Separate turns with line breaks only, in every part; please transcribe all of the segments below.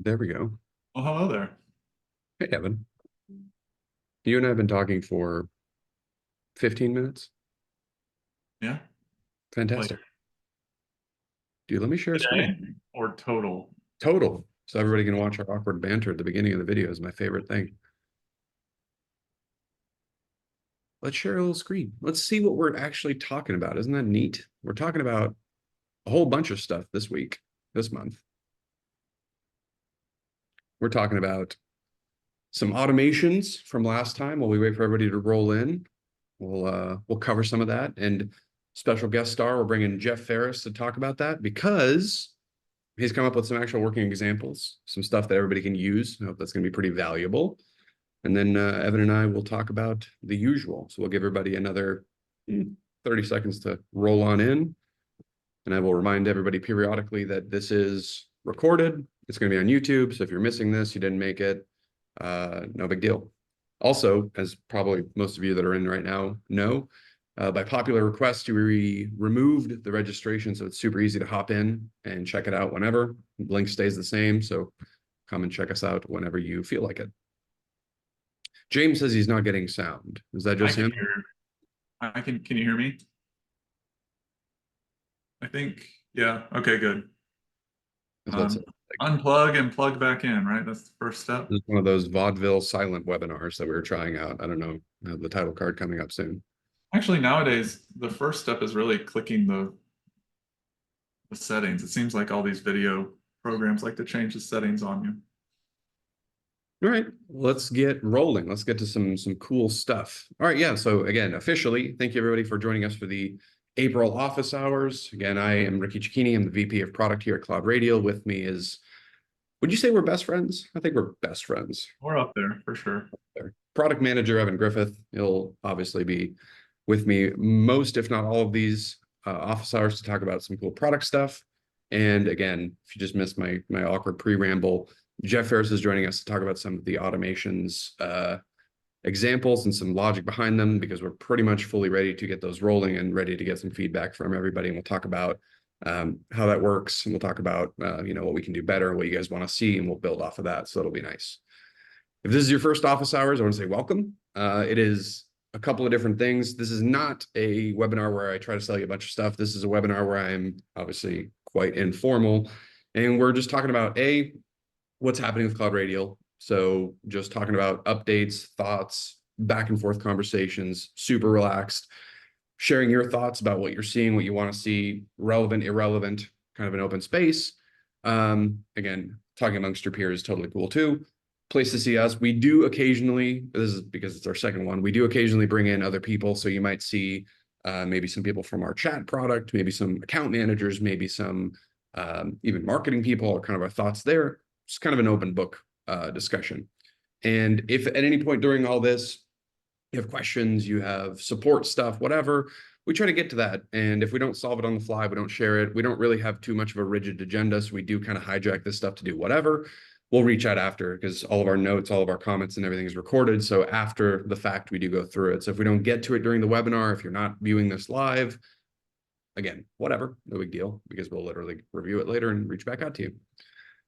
There we go.
Well, hello there.
Hey, Evan. You and I have been talking for 15 minutes.
Yeah. Like
Fantastic. Dude, let me share a screen.
today or total?
Total. So everybody can watch our awkward banter at the beginning of the video is my favorite thing. Let's share a little screen. Let's see what we're actually talking about. Isn't that neat? We're talking about a whole bunch of stuff this week, this month. We're talking about some automations from last time while we wait for everybody to roll in. We'll cover some of that, and special guest star, we're bringing Jeff Farris to talk about that because he's come up with some actual working examples, some stuff that everybody can use. I hope that's going to be pretty valuable. And then Evan and I will talk about the usual. So we'll give everybody another 30 seconds to roll on in. And I will remind everybody periodically that this is recorded. It's going to be on YouTube. So if you're missing this, you didn't make it, no big deal. Also, as probably most of you that are in right now know, by popular request, we removed the registration, so it's super easy to hop in and check it out whenever. The link stays the same, so come and check us out whenever you feel like it. James says he's not getting sound. Is that
I
just
can
him?
hear. Can you hear me? I think. Yeah. Okay. Good.
That's it.
Unplug and plug back in. Right. That's the first step.
This is one of those vaudeville silent webinars that we were trying out. I don't know. I have the title card coming up soon.
Actually, nowadays the first step is really clicking the settings. It seems like all these video programs like to change the settings on you.
All right, let's get rolling. Let's get to some cool stuff. All right, yeah. So again, officially, thank you everybody for joining us for the April office hours. Again, I am Ricky Cecchini. I'm the VP of Product here at CloudRadial. With me is, would you say we're best friends? I think we're best friends.
We're up there for sure.
Product manager Evan Griffith. He'll obviously be with me most, if not all, of these office hours to talk about some cool product stuff. And again, if you just missed my awkward pre-ramble, Jeff Farris is joining us to talk about some of the automations examples and some logic behind them, because we're pretty much fully ready to get those rolling and ready to get some feedback from everybody. And we'll talk about how that works. And we'll talk about what we can do better, what you guys want to see, and we'll build off of that. So it'll be nice. If this is your first office hours, I want to say welcome. It is a couple of different things. This is not a webinar where I try to sell you a bunch of stuff. This is a webinar where I'm obviously quite informal, and we're just talking about what's happening with CloudRadial. So just talking about updates, thoughts, back and forth conversations, super relaxed, sharing your thoughts about what you're seeing, what you want to see, relevant, irrelevant, kind of an open space. Again, talking amongst your peers is totally cool too. Place to see us. We do occasionally, this is because it's our second one, we do occasionally bring in other people. So you might see maybe some people from our chat product, maybe some account managers, maybe some even marketing people, or kind of our thoughts there. It's kind of an open book discussion. And if at any point during all this, you have questions, you have support stuff, whatever, we try to get to that. And if we don't solve it on the fly, we don't share it. We don't really have too much of a rigid agenda. So we do kind of hijack this stuff to do whatever. We'll reach out after, because all of our notes, all of our comments and everything is recorded. So after the fact, we do go through it. So if we don't get to it during the webinar, if you're not viewing this live, again, whatever, no big deal, because we'll literally review it later and reach back out to you.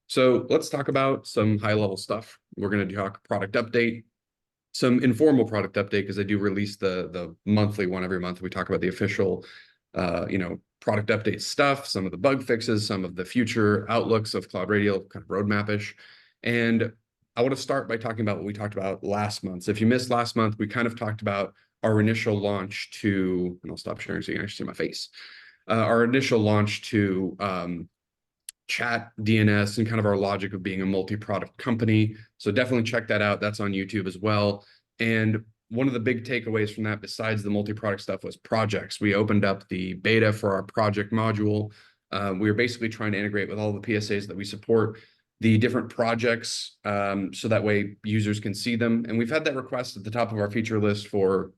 So let's talk about some high-level stuff. We're going to talk product update, some informal product update, because I do release the monthly one every month. We talk about the official, product update stuff, some of the bug fixes, some of the future outlooks of CloudRadial, kind of roadmap-ish. And I want to start by talking about what we talked about last month. So if you missed last month, we kind of talked about our initial launch to, and I'll stop sharing so you can actually see my face, our initial launch to chat, DNS, and kind of our logic of being a multi-product company. So definitely check that out. That's on YouTube as well. And one of the big takeaways from that, besides the multi-product stuff, was projects. We opened up the beta for our project module. We were basically trying to integrate with all the PSAs that we support, the different projects, so that way users can see them. And we've had that request at the top of our feature list for,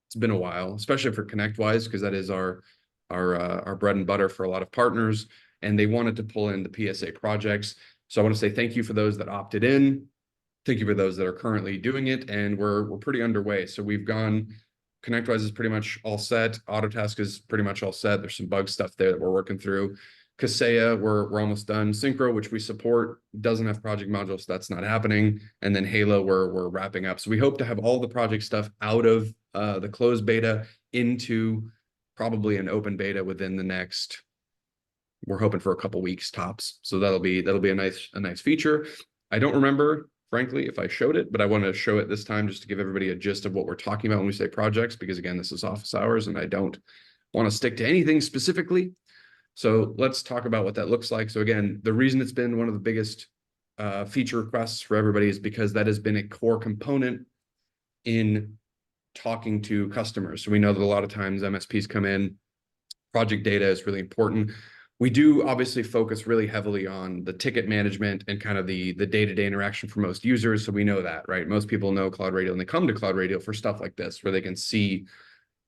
it's been a while, especially for ConnectWise, because that is our bread and butter for a lot of partners. And they wanted to pull in the PSA projects. So I want to say thank you for those that opted in. Thank you for those that are currently doing it. And we're pretty underway. So we've gone, ConnectWise is pretty much all set. Autotask is pretty much all set. There's some bug stuff there that we're working through. Kaseya, we're almost done. Synchro, which we support, doesn't have project modules, so that's not happening. And then Halo, we're wrapping up. So we hope to have all the project stuff out of the closed beta into probably an open beta within the next, we're hoping for a couple weeks tops. So that'll be a nice feature. I don't remember, frankly, if I showed it, but I want to show it this time just to give everybody a gist of what we're talking about when we say projects, because again, this is office hours and I don't want to stick to anything specifically. So let's talk about what that looks like. So again, the reason it's been one of the biggest feature requests for everybody is because that has been a core component in talking to customers. So we know that a lot of times MSPs come in, project data is really important. We do obviously focus really heavily on the ticket management and kind of the day-to-day interaction for most users. So we know that, right? Most people know CloudRadial and they come to CloudRadial for stuff like this, where they can see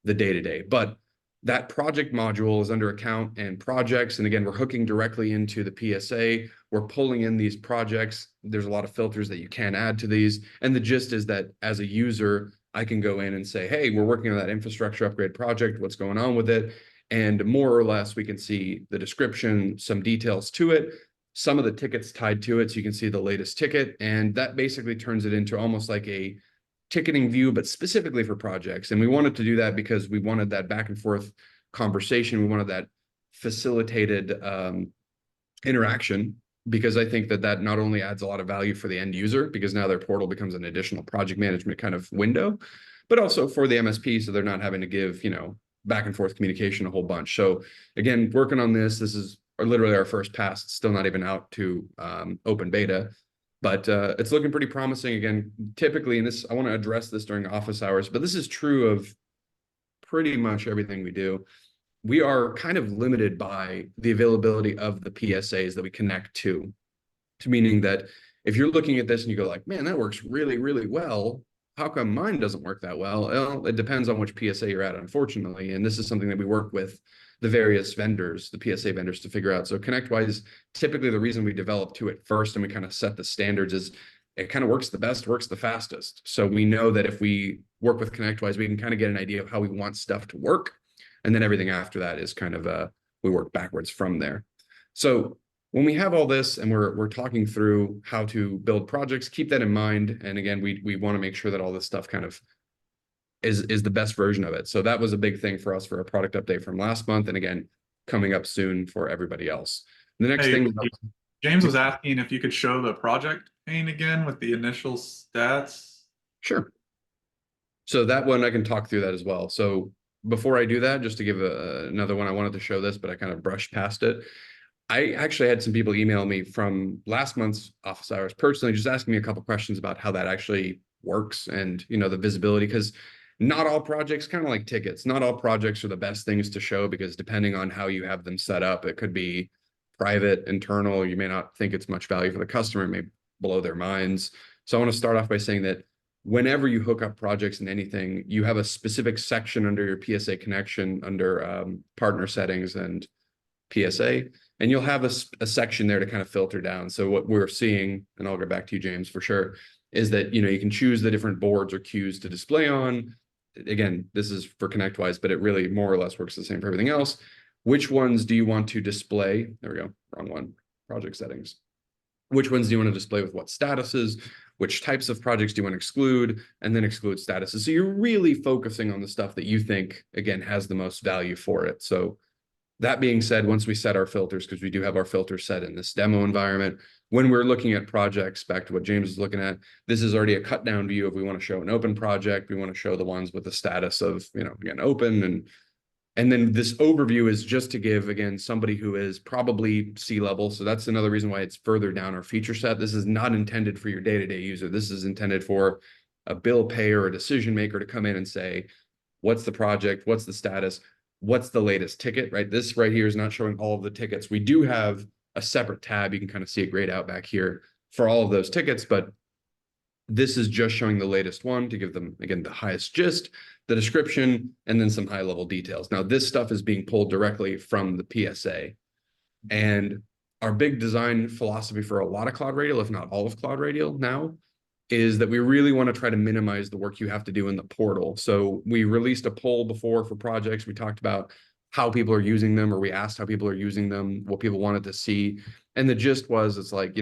the day-to-day. But that project module is under account and projects. And again, we're hooking directly into the PSA. We're pulling in these projects. There's a lot of filters that you can add to these. And the gist is that as a user, I can go in and say, hey, we're working on that infrastructure upgrade project. What's going on with it? And more or less, we can see the description, some details to it, some of the tickets tied to it. So you can see the latest ticket. And that basically turns it into almost like a ticketing view, but specifically for projects. And we wanted to do that because we wanted that back and forth conversation. We wanted that facilitated interaction, because I think that not only adds a lot of value for the end user, because now their portal becomes an additional project management kind of window, but also for the MSP, so they're not having to give, back and forth communication a whole bunch. So again, working on this is literally our first pass. It's still not even out to open beta. But it's looking pretty promising. Again, typically, and this, I want to address this during office hours, but this is true of pretty much everything we do. We are kind of limited by the availability of the PSAs that we connect to meaning that if you're looking at this and you go like, man, that works really, really well, how come mine doesn't work that well? Well, it depends on which PSA you're at, unfortunately. And this is something that we work with the various vendors, the PSA vendors, to figure out. So ConnectWise, typically the reason we develop to it first and we kind of set the standards is it kind of works the best, works the fastest. So we know that if we work with ConnectWise, we can kind of get an idea of how we want stuff to work. And then everything after that is kind of, we work backwards from there. So when we have all this and we're talking through how to build projects, keep that in mind. And again, we want to make sure that all this stuff kind of is the best version of it. So that was a big thing for us for a product update from last month. And again, coming up soon for everybody else. The next thing.
James was asking if you could show the project pane again with the initial stats.
Sure. So that one, I can talk through that as well. So before I do that, just to give another one, I wanted to show this, but I kind of brushed past it. I actually had some people email me from last month's office hours personally, just asking me a couple questions about how that actually works and, the visibility, because not all projects, kind of like tickets, not all projects are the best things to show, because depending on how you have them set up, it could be private, internal. You may not think it's much value for the customer. It may blow their minds. So I want to start off by saying that whenever you hook up projects in anything, you have a specific section under your PSA connection under partner settings and PSA, and you'll have a section there to kind of filter down. So what we're seeing, and I'll get back to you, James, for sure, is that, you can choose the different boards or queues to display on. Again, this is for ConnectWise, but it really more or less works the same for everything else. Which ones do you want to display? There we go, wrong one, project settings. Which ones do you want to display with what statuses? Which types of projects do you want to exclude? And then exclude statuses. So you're really focusing on the stuff that you think, again, has the most value for it. So that being said, once we set our filters, because we do have our filters set in this demo environment, when we're looking at projects, back to what James is looking at, this is already a cut down view. If we want to show an open project, we want to show the ones with the status of, again, open. And then this overview is just to give, again, somebody who is probably C-level. So that's another reason why it's further down our feature set. This is not intended for your day-to-day user. This is intended for a bill payer or a decision maker to come in and say, what's the project? What's the status? What's the latest ticket, right? This right here is not showing all of the tickets. We do have a separate tab. You can kind of see it grayed out back here for all of those tickets, but this is just showing the latest one to give them, again, the highest gist, the description, and then some high level details. Now, this stuff is being pulled directly from the PSA. And our big design philosophy for a lot of CloudRadial, if not all of CloudRadial now, is that we really want to try to minimize the work you have to do in the portal. So we released a poll before for projects. We talked about how people are using them, or we asked how people are using them, what people wanted to see. And the gist was, it's like,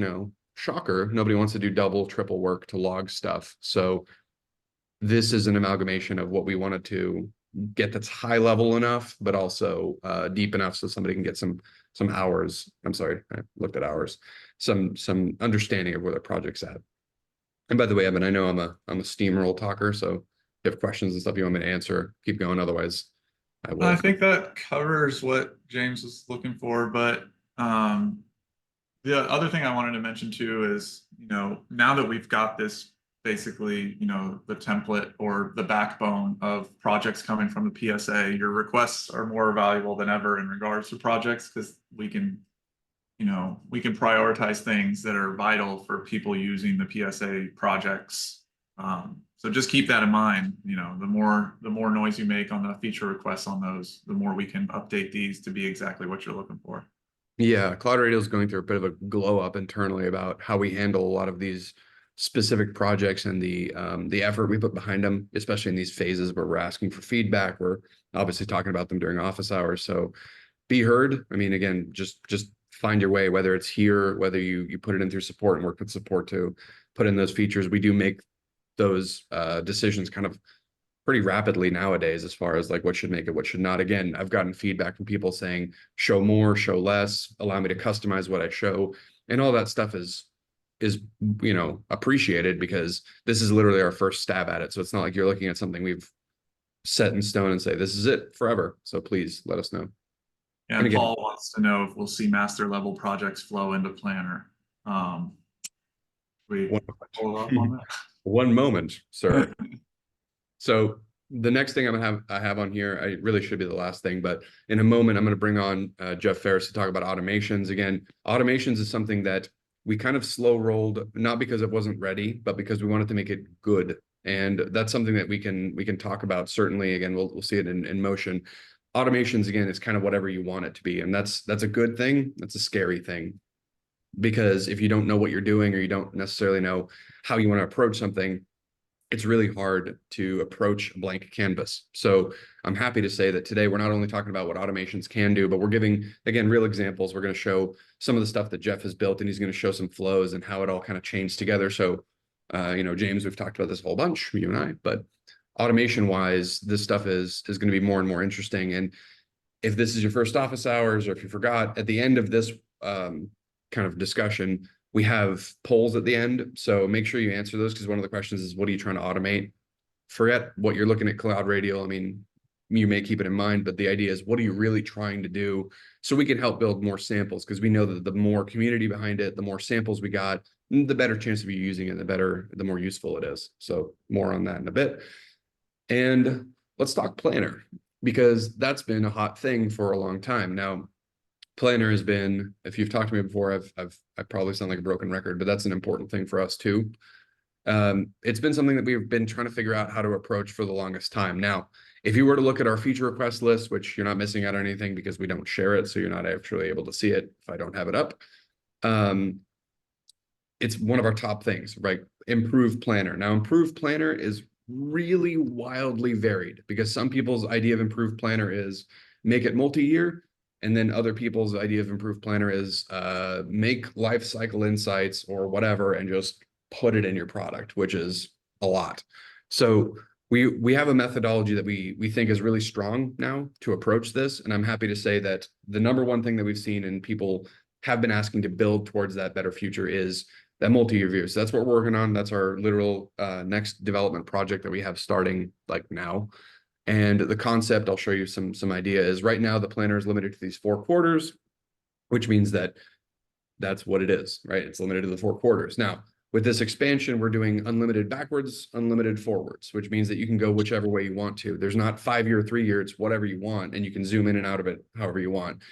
shocker, nobody wants to do double, triple work to log stuff. So this is an amalgamation of what we wanted to get that's high level enough, but also deep enough so somebody can get some hours. I'm sorry, I looked at hours, some understanding of where the project's at. And by the way, Evan, I know I'm a steamroll talker, so if you have questions and stuff you want me to answer, keep going. Otherwise, I will.
I think that covers what James was looking for, but the other thing I wanted to mention too is, now that we've got this basically, the template or the backbone of projects coming from the PSA, your requests are more valuable than ever in regards to projects, because we can prioritize things that are vital for people using the PSA projects. So just keep that in mind. The more noise you make on the feature requests on those, the more we can update these to be exactly what you're looking for.
Yeah, CloudRadial is going through a bit of a glow up internally about how we handle a lot of these specific projects and the effort we put behind them, especially in these phases where we're asking for feedback. We're obviously talking about them during office hours. So be heard. I mean, again, just find your way, whether it's here, whether you put it in through support and work with support to put in those features. We do make those decisions kind of pretty rapidly nowadays, as far as like what should make it, what should not. Again, I've gotten feedback from people saying, show more, show less, allow me to customize what I show. And all that stuff is appreciated, because this is literally our first stab at it. So it's not like you're looking at something we've set in stone and say, this is it forever. So please let us know.
Yeah, and Paul wants to know if we'll see master level projects flow into Planner. We hold up on that.
One moment, sir. So the next thing I have on here, I really should be the last thing, but in a moment, I'm going to bring on Jeff Farris to talk about automations. Again, automations is something that we kind of slow rolled, not because it wasn't ready, but because we wanted to make it good. And that's something that we can talk about. Certainly, again, we'll see it in motion. Automations, again, is kind of whatever you want it to be. And that's a good thing. That's a scary thing, because if you don't know what you're doing, or you don't necessarily know how you want to approach something, it's really hard to approach a blank canvas. So I'm happy to say that today we're not only talking about what automations can do, but we're giving, again, real examples. We're going to show some of the stuff that Jeff has built, and he's going to show some flows and how it all kind of changed together. So, James, we've talked about this a whole bunch, you and I, but automation wise, this stuff is going to be more and more interesting. And if this is your first office hours, or if you forgot, at the end of this kind of discussion, we have polls at the end. So make sure you answer those, because one of the questions is, what are you trying to automate? Forget what you're looking at CloudRadial. I mean, you may keep it in mind, but the idea is, what are you really trying to do? So we can help build more samples, because we know that the more community behind it, the more samples we got, the better chance of you using it, the more useful it is. So more on that in a bit. And let's talk Planner, because that's been a hot thing for a long time now. Planner has been, if you've talked to me before, I probably sound like a broken record, but that's an important thing for us too. It's been something that we've been trying to figure out how to approach for the longest time. Now, if you were to look at our feature request list, which you're not missing out on anything because we don't share it, so you're not actually able to see it if I don't have it up. It's one of our top things, right? Improve Planner. Now, Improve Planner is really wildly varied, because some people's idea of Improved Planner is make it multi-year. And then other people's idea of Improved Planner is make life cycle insights or whatever and just put it in your product, which is a lot. So we have a methodology that we think is really strong now to approach this. And I'm happy to say that the number one thing that we've seen, and people have been asking to build towards that better future, is that multi-year view. So that's what we're working on. That's our literal next development project that we have starting like now. And the concept, I'll show you some idea, is right now the planner is limited to these 4 quarters, which means that that's what it is, right? It's limited to the 4 quarters. Now, with this expansion, we're doing unlimited backwards, unlimited forwards, which means that you can go whichever way you want to. There's not 5-year, 3-year, it's whatever you want, and you can zoom in and out of it however you want.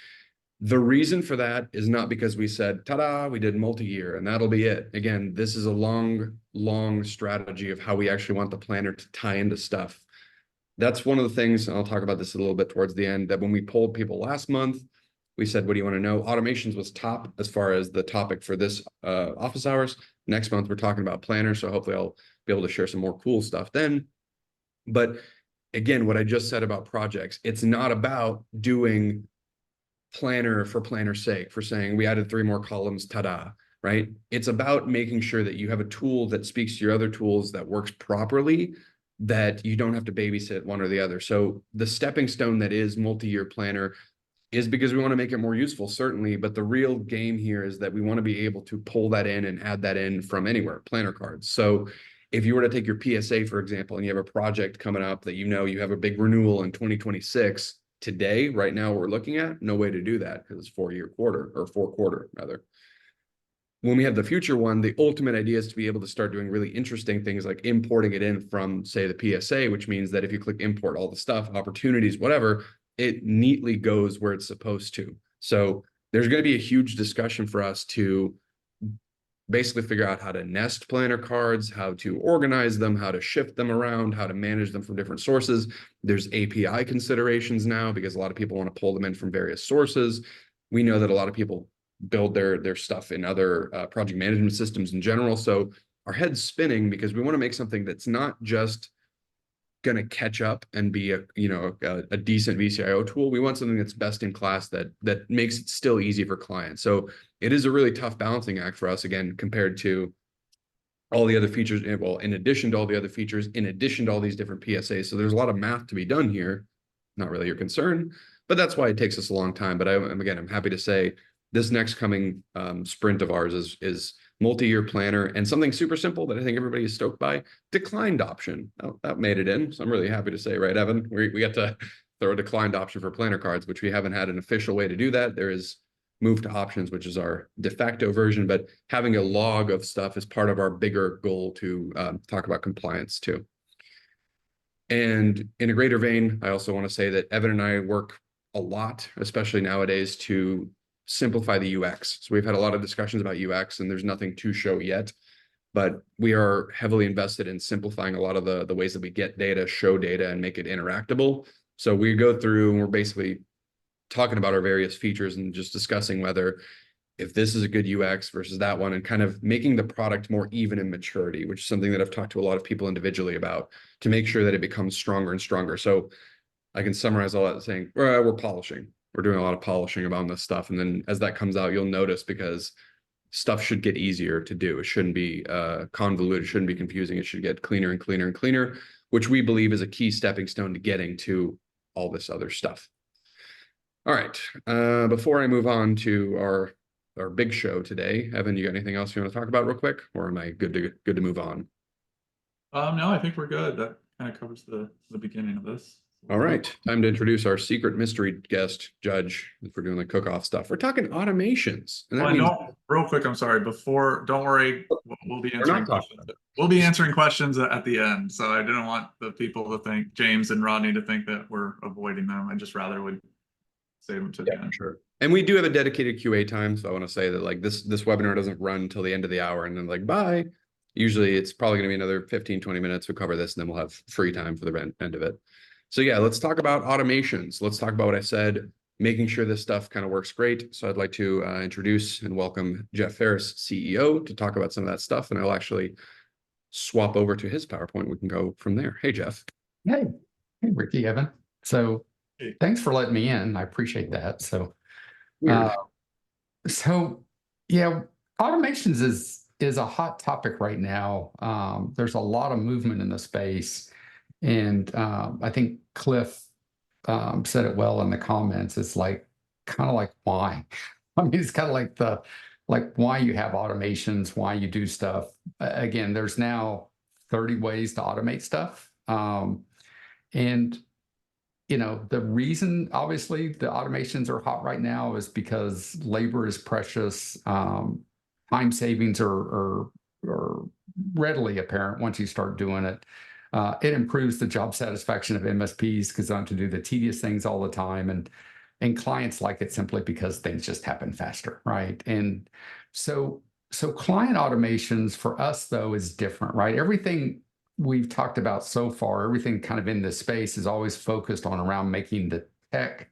The reason for that is not because we said, ta-da, we did multi-year and that'll be it. Again, this is a long strategy of how we actually want the planner to tie into stuff. That's one of the things, and I'll talk about this a little bit towards the end, that when we polled people last month, we said, what do you want to know? Automations was top as far as the topic for this office hours. Next month, we're talking about planner. So hopefully I'll be able to share some more cool stuff then. But again, what I just said about projects, it's not about doing planner for planner's sake, for saying we added 3 more columns, ta-da, right? It's about making sure that you have a tool that speaks to your other tools, that works properly, that you don't have to babysit one or the other. So the stepping stone that is multi-year planner is because we want to make it more useful, certainly, but the real game here is that we want to be able to pull that in and add that in from anywhere, planner cards. So if you were to take your PSA, for example, and you have a project coming up that you know you have a big renewal in 2026, today, right now, we're looking at no way to do that because it's 4-year quarter, or 4-quarter rather. When we have the future one, the ultimate idea is to be able to start doing really interesting things like importing it in from, say, the PSA, which means that if you click import all the stuff, opportunities, whatever, it neatly goes where it's supposed to. So there's going to be a huge discussion for us to basically figure out how to nest planner cards, how to organize them, how to shift them around, how to manage them from different sources. There's API considerations now because a lot of people want to pull them in from various sources. We know that a lot of people build their stuff in other project management systems in general. So our head's spinning because we want to make something that's not just going to catch up and be a decent VCIO tool. We want something that's best in class that makes it still easy for clients. So it is a really tough balancing act for us, again, compared to all the other features. Well, in addition to all the other features, in addition to all these different PSAs. So there's a lot of math to be done here. Not really your concern, but that's why it takes us a long time. But I'm happy to say this next coming sprint of ours is multi-year planner, and something super simple that I think everybody is stoked by, declined option. Oh, that made it in. So I'm really happy to say, right, Evan, we got to throw a declined option for planner cards, which we haven't had an official way to do that. There is move to options, which is our de facto version, but having a log of stuff is part of our bigger goal to talk about compliance too. And in a greater vein, I also want to say that Evan and I work a lot, especially nowadays, to simplify the UX. So we've had a lot of discussions about UX, and there's nothing to show yet, but we are heavily invested in simplifying a lot of the ways that we get data, show data, and make it interactable. So we go through and we're basically talking about our various features and just discussing whether if this is a good UX versus that one, and kind of making the product more even in maturity, which is something that I've talked to a lot of people individually about, to make sure that it becomes stronger and stronger. So I can summarize all that saying, we're polishing. We're doing a lot of polishing about this stuff. And then as that comes out, you'll notice, because stuff should get easier to do. It shouldn't be convoluted. It shouldn't be confusing. It should get cleaner and cleaner and cleaner, which we believe is a key stepping stone to getting to all this other stuff. All right. Before I move on to our big show today, Evan, you got anything else you want to talk about real quick, or am I good to move on?
No, I think we're good. That kind of covers the beginning of this.
All right, time to introduce our secret mystery guest, Judge. If we're doing the cook-off stuff, we're talking automations, and that means
real quick. I'm sorry. Before, don't worry. We'll be answering questions. We'll be answering questions at the end. So I didn't want the people to think, James and Rodney, to think that we're avoiding them. I just rather would save them to the end.
Sure. And we do have a dedicated QA time, so I want to say that like this webinar doesn't run until the end of the hour, and then like bye. Usually, it's probably going to be another 15-20 minutes. We'll cover this, and then we'll have free time for the end of it. So yeah, let's talk about automations. Let's talk about what I said, making sure this stuff kind of works great. So I'd like to introduce and welcome Jeff Farris, CEO, to talk about some of that stuff. And I'll actually swap over to his PowerPoint. We can go from there. Hey, Jeff.
Hey, Ricky, Evan. So thanks for letting me in. I appreciate that. So, yeah, automations is a hot topic right now. There's a lot of movement in the space. And I think Cliff said it well in the comments. It's like kind of like why. I mean, it's kind of like why you have automations, why you do stuff. Again, there's now 30 ways to automate stuff. And the reason, obviously, the automations are hot right now is because labor is precious. Time savings are readily apparent once you start doing it. It improves the job satisfaction of MSPs because they don't have to do the tedious things all the time, and clients like it simply because things just happen faster, right? And so client automations for us though is different, right? Everything we've talked about so far, everything kind of in this space is always focused on around making the tech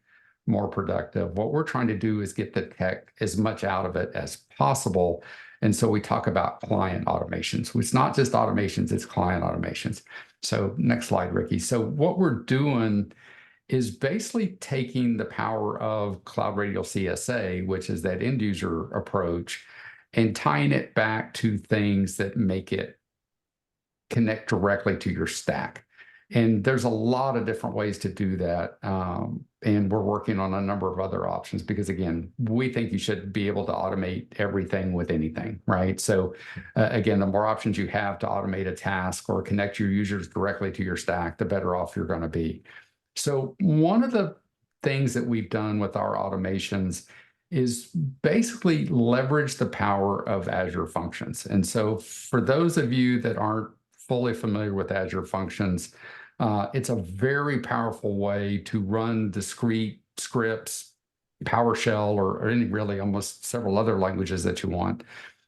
more productive. What we're trying to do is get the tech as much out of it as possible. And so we talk about client automations. It's not just automations, it's client automations. So next slide, Ricky. So what we're doing is basically taking the power of CloudRadial CSA, which is that end user approach, and tying it back to things that make it connect directly to your stack. And there's a lot of different ways to do that. And we're working on a number of other options because, again, we think you should be able to automate everything with anything, right? So again, the more options you have to automate a task or connect your users directly to your stack, the better off you're going to be. So one of the things that we've done with our automations is basically leverage the power of Azure Functions. And so for those of you that aren't fully familiar with Azure Functions, it's a very powerful way to run discrete scripts, PowerShell, or any really almost several other languages that you want.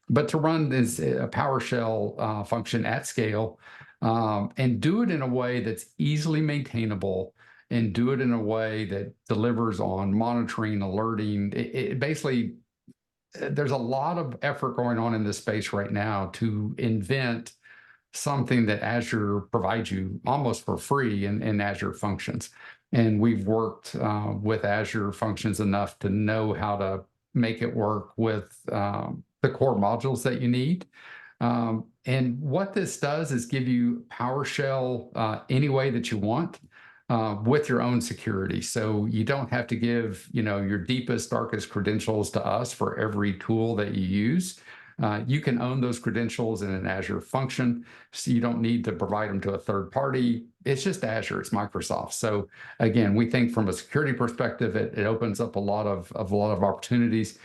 But to run this a PowerShell function at scale and do it in a way that's easily maintainable and do it in a way that delivers on monitoring, alerting. It basically, there's a lot of effort going on in this space right now to invent something that Azure provides you almost for free in Azure Functions. And we've worked with Azure Functions enough to know how to make it work with the core modules that you need. And what this does is give you PowerShell any way that you want with your own security. So you don't have to give, your deepest, darkest credentials to us for every tool that you use. You can own those credentials in an Azure function, so you don't need to provide them to a third party. It's just Azure, it's Microsoft. So again, we think from a security perspective, it opens up a lot of opportunities.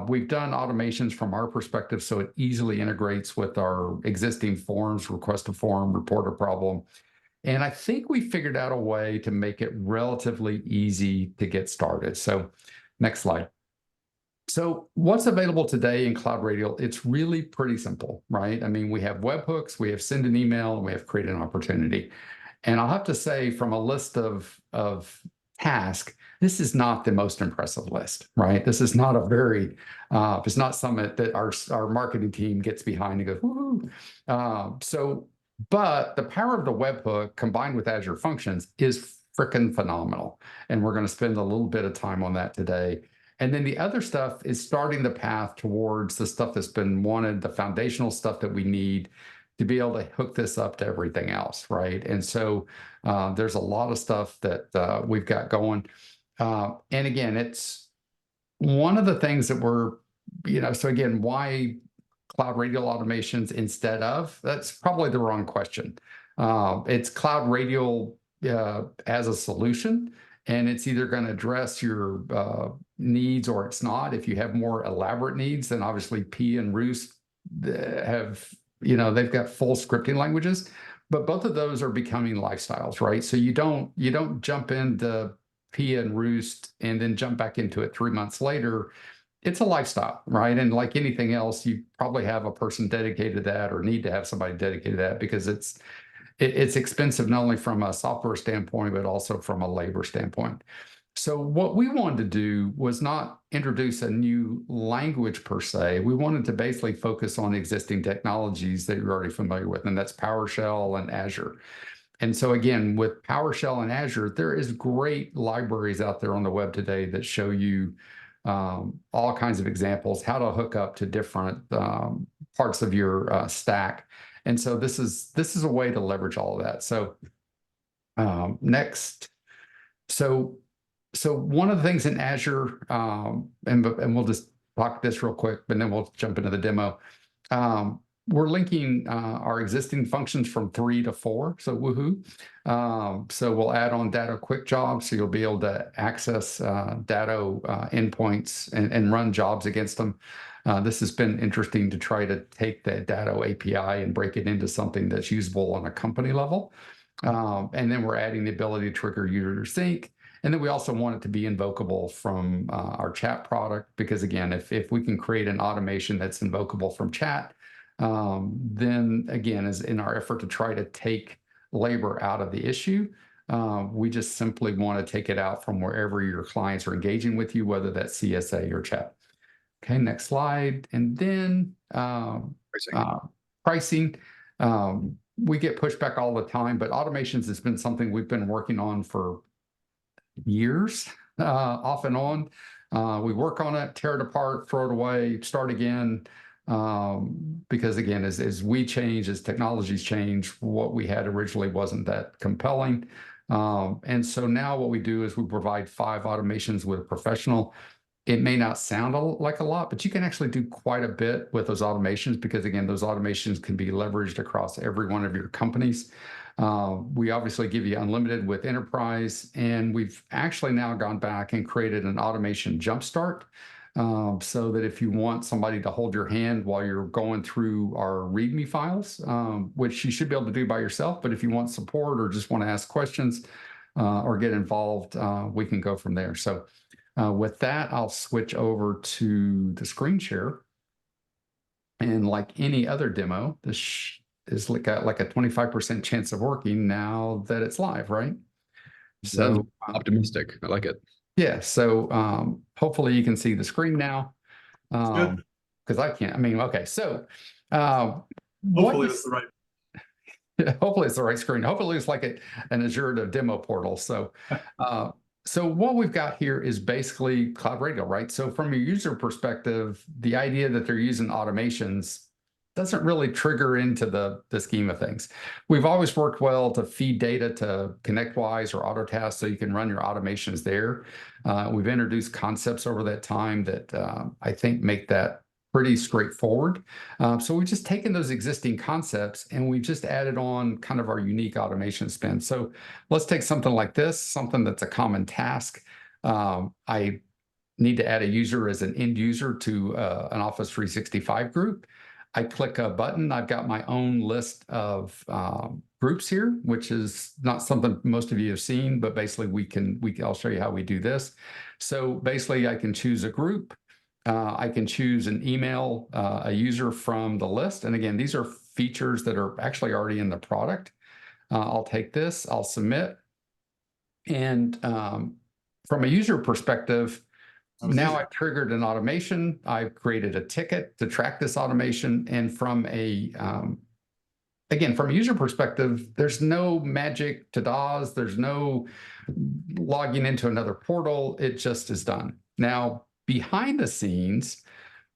We've done automations from our perspective, so it easily integrates with our existing forms, request a form, report a problem. And I think we figured out a way to make it relatively easy to get started. So next slide. So what's available today in CloudRadial? It's really pretty simple, right? I mean, we have webhooks, we have send an email, and we have create an opportunity. And I'll have to say, from a list of tasks, this is not the most impressive list, right? This is not a very, it's not something that our marketing team gets behind and goes, woohoo. But the power of the webhook combined with Azure Functions is freaking phenomenal. And we're going to spend a little bit of time on that today. And then the other stuff is starting the path towards the stuff that's been wanted, the foundational stuff that we need to be able to hook this up to everything else, right? And so there's a lot of stuff that we've got going. And again, it's one of the things that we're, so again, why CloudRadial automations instead of? That's probably the wrong question. It's CloudRadial as a solution, and it's either going to address your needs or it's not. If you have more elaborate needs, then obviously P and Roost have, they've got full scripting languages, but both of those are becoming lifestyles, right? So you don't jump into P and Roost and then jump back into it 3 months later. It's a lifestyle, right? And like anything else, you probably have a person dedicated to that or need to have somebody dedicated to that because it's expensive, not only from a software standpoint, but also from a labor standpoint. So what we wanted to do was not introduce a new language per se. We wanted to basically focus on existing technologies that you're already familiar with, and that's PowerShell and Azure. And so again, with PowerShell and Azure, there is great libraries out there on the web today that show you all kinds of examples, how to hook up to different parts of your stack. And so this is a way to leverage all of that. So next. So one of the things in Azure, and we'll just talk this real quick, but then we'll jump into the demo. We're linking our existing functions from 3 to 4, so woohoo. So we'll add on Datto quick jobs, so you'll be able to access Datto endpoints and run jobs against them. This has been interesting to try to take the Datto API and break it into something that's usable on a company level. And then we're adding the ability to trigger user sync. And then we also want it to be invocable from our chat product, because again, if we can create an automation that's invocable from chat, then again, as in our effort to try to take labor out of the issue, We just simply want to take it out from wherever your clients are engaging with you, whether that's CSA or chat. Okay, next slide. And then pricing. We get pushback all the time, but automations has been something we've been working on for years, off and on. We work on it, tear it apart, throw it away, start again. Because again, as we change, as technologies change, what we had originally wasn't that compelling. And so now what we do is we provide 5 automations with a professional. It may not sound like a lot, but you can actually do quite a bit with those automations because, again, those automations can be leveraged across every one of your companies. We obviously give you unlimited with enterprise, and we've actually now gone back and created an automation jumpstart so that if you want somebody to hold your hand while you're going through our README files, which you should be able to do by yourself, but if you want support or just want to ask questions or get involved, we can go from there. So with that, I'll switch over to the screen share. And like any other demo, this is like a 25% chance of working now that it's live, right?
So optimistic. I like it.
Yeah. So hopefully you can see the screen now. Because I can't. I mean, okay. So
hopefully it's the right.
Hopefully it's the right screen. Hopefully it's like an Azure demo portal. So so what we've got here is basically CloudRadial, right? So from a user perspective, the idea that they're using automations doesn't really trigger into the scheme of things. We've always worked well to feed data to ConnectWise or AutoTask so you can run your automations there. We've introduced concepts over that time that I think make that pretty straightforward. So we've just taken those existing concepts and we've just added on kind of our unique automation spin. So let's take something like this, something that's a common task. I need to add a user as an end user to an Office 365 group. I click a button. I've got my own list of groups here, which is not something most of you have seen, but basically I'll show you how we do this. So basically I can choose a group. I can choose an email, a user from the list. And again, these are features that are actually already in the product. I'll take this, I'll submit. And from a user perspective, now I've triggered an automation. I've created a ticket to track this automation. And from again, from a user perspective, there's no magic ta-das. There's no logging into another portal. It just is done. Now, behind the scenes,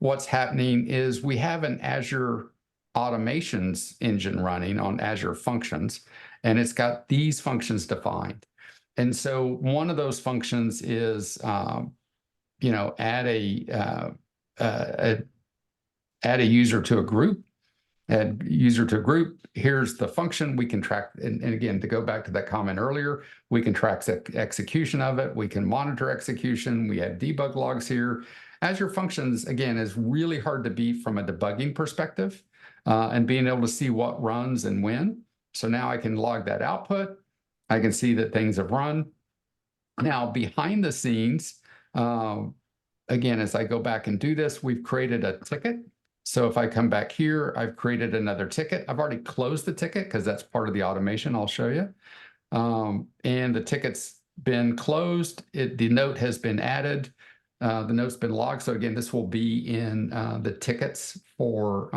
what's happening is we have an Azure automations engine running on Azure Functions, and it's got these functions defined. And so one of those functions is, add a user to a group. Add user to a group. Here's the function we can track. And again, to go back to that comment earlier, we can track execution of it. We can monitor execution. We have debug logs here. Azure Functions, again, is really hard to beat from a debugging perspective and being able to see what runs and when. So now I can log that output. I can see that things have run. Now, behind the scenes, again, as I go back and do this, we've created a ticket. So if I come back here, I've created another ticket. I've already closed the ticket because that's part of the automation. I'll show you. And the ticket's been closed. The note has been added. The note's been logged. So again, this will be in the tickets for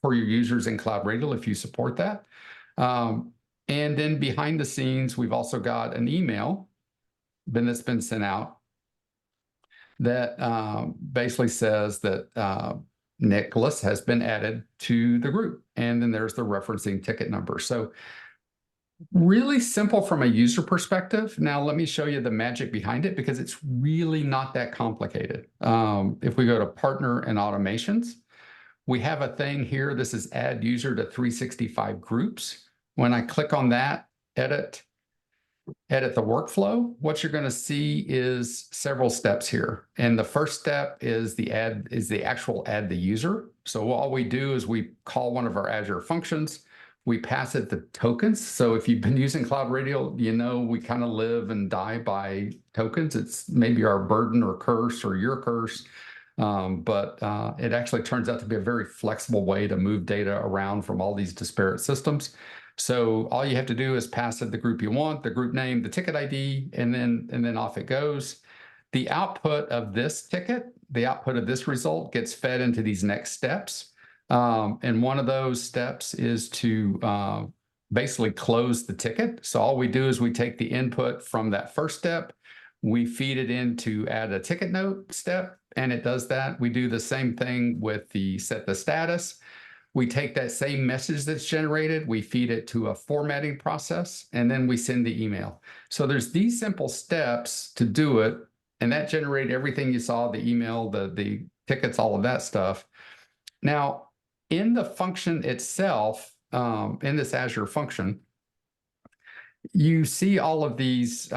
your users in CloudRadial if you support that. And then behind the scenes, we've also got an email that's been sent out that basically says that Nicholas has been added to the group. And then there's the referencing ticket number. So really simple from a user perspective. Now, let me show you the magic behind it because it's really not that complicated. If we go to partner and automations, we have a thing here. This is add user to 365 groups. When I click on that, edit the workflow, what you're going to see is several steps here. And the first step is the actual add the user. So all we do is we call one of our Azure functions. We pass it the tokens. So if you've been using CloudRadial, you know we kind of live and die by tokens. It's maybe our burden or curse or your curse. But it actually turns out to be a very flexible way to move data around from all these disparate systems. So all you have to do is pass it the group you want, the group name, the ticket ID, and then off it goes. The output of this ticket, the output of this result gets fed into these next steps. And one of those steps is to basically close the ticket. So all we do is we take the input from that first step, we feed it in to add a ticket note step, and it does that. We do the same thing with the set the status. We take that same message that's generated, we feed it to a formatting process, and then we send the email. So there's these simple steps to do it, and that generated everything you saw, the email, the tickets, all of that stuff. Now, in the function itself, in this Azure function, you see all of these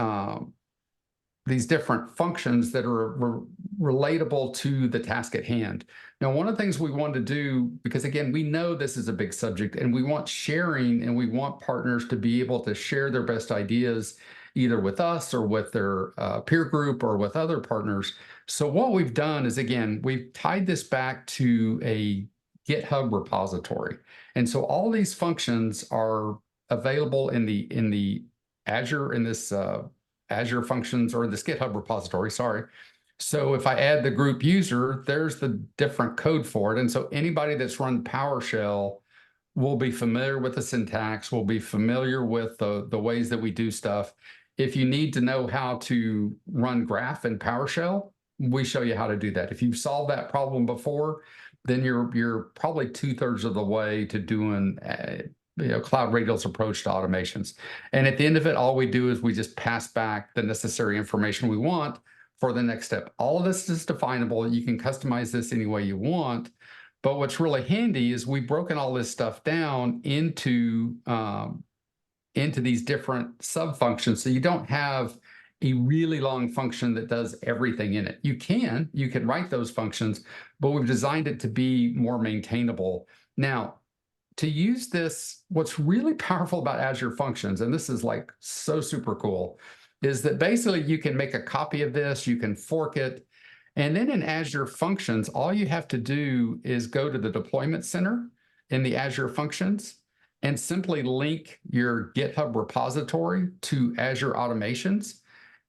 different functions that are relatable to the task at hand. Now, one of the things we want to do, because again, we know this is a big subject and we want sharing and we want partners to be able to share their best ideas either with us or with their peer group or with other partners. So what we've done is, again, we've tied this back to a GitHub repository. And so all these functions are available in the Azure, in this Azure functions, or this GitHub repository, sorry. So if I add the group user, there's the different code for it. And so anybody that's run PowerShell will be familiar with the syntax, will be familiar with the ways that we do stuff. If you need to know how to run graph in PowerShell, we show you how to do that. If you've solved that problem before, then you're probably 2/3 of the way to doing CloudRadial's approach to automations. And at the end of it, all we do is we just pass back the necessary information we want for the next step. All of this is definable. You can customize this any way you want. But what's really handy is we've broken all this stuff down into these different sub-functions. So you don't have a really long function that does everything in it. You can write those functions, but we've designed it to be more maintainable. Now, to use this, what's really powerful about Azure Functions, and this is like so super cool, is that basically you can make a copy of this, you can fork it, and then in Azure Functions, all you have to do is go to the deployment center in the Azure Functions and simply link your GitHub repository to Azure Automations.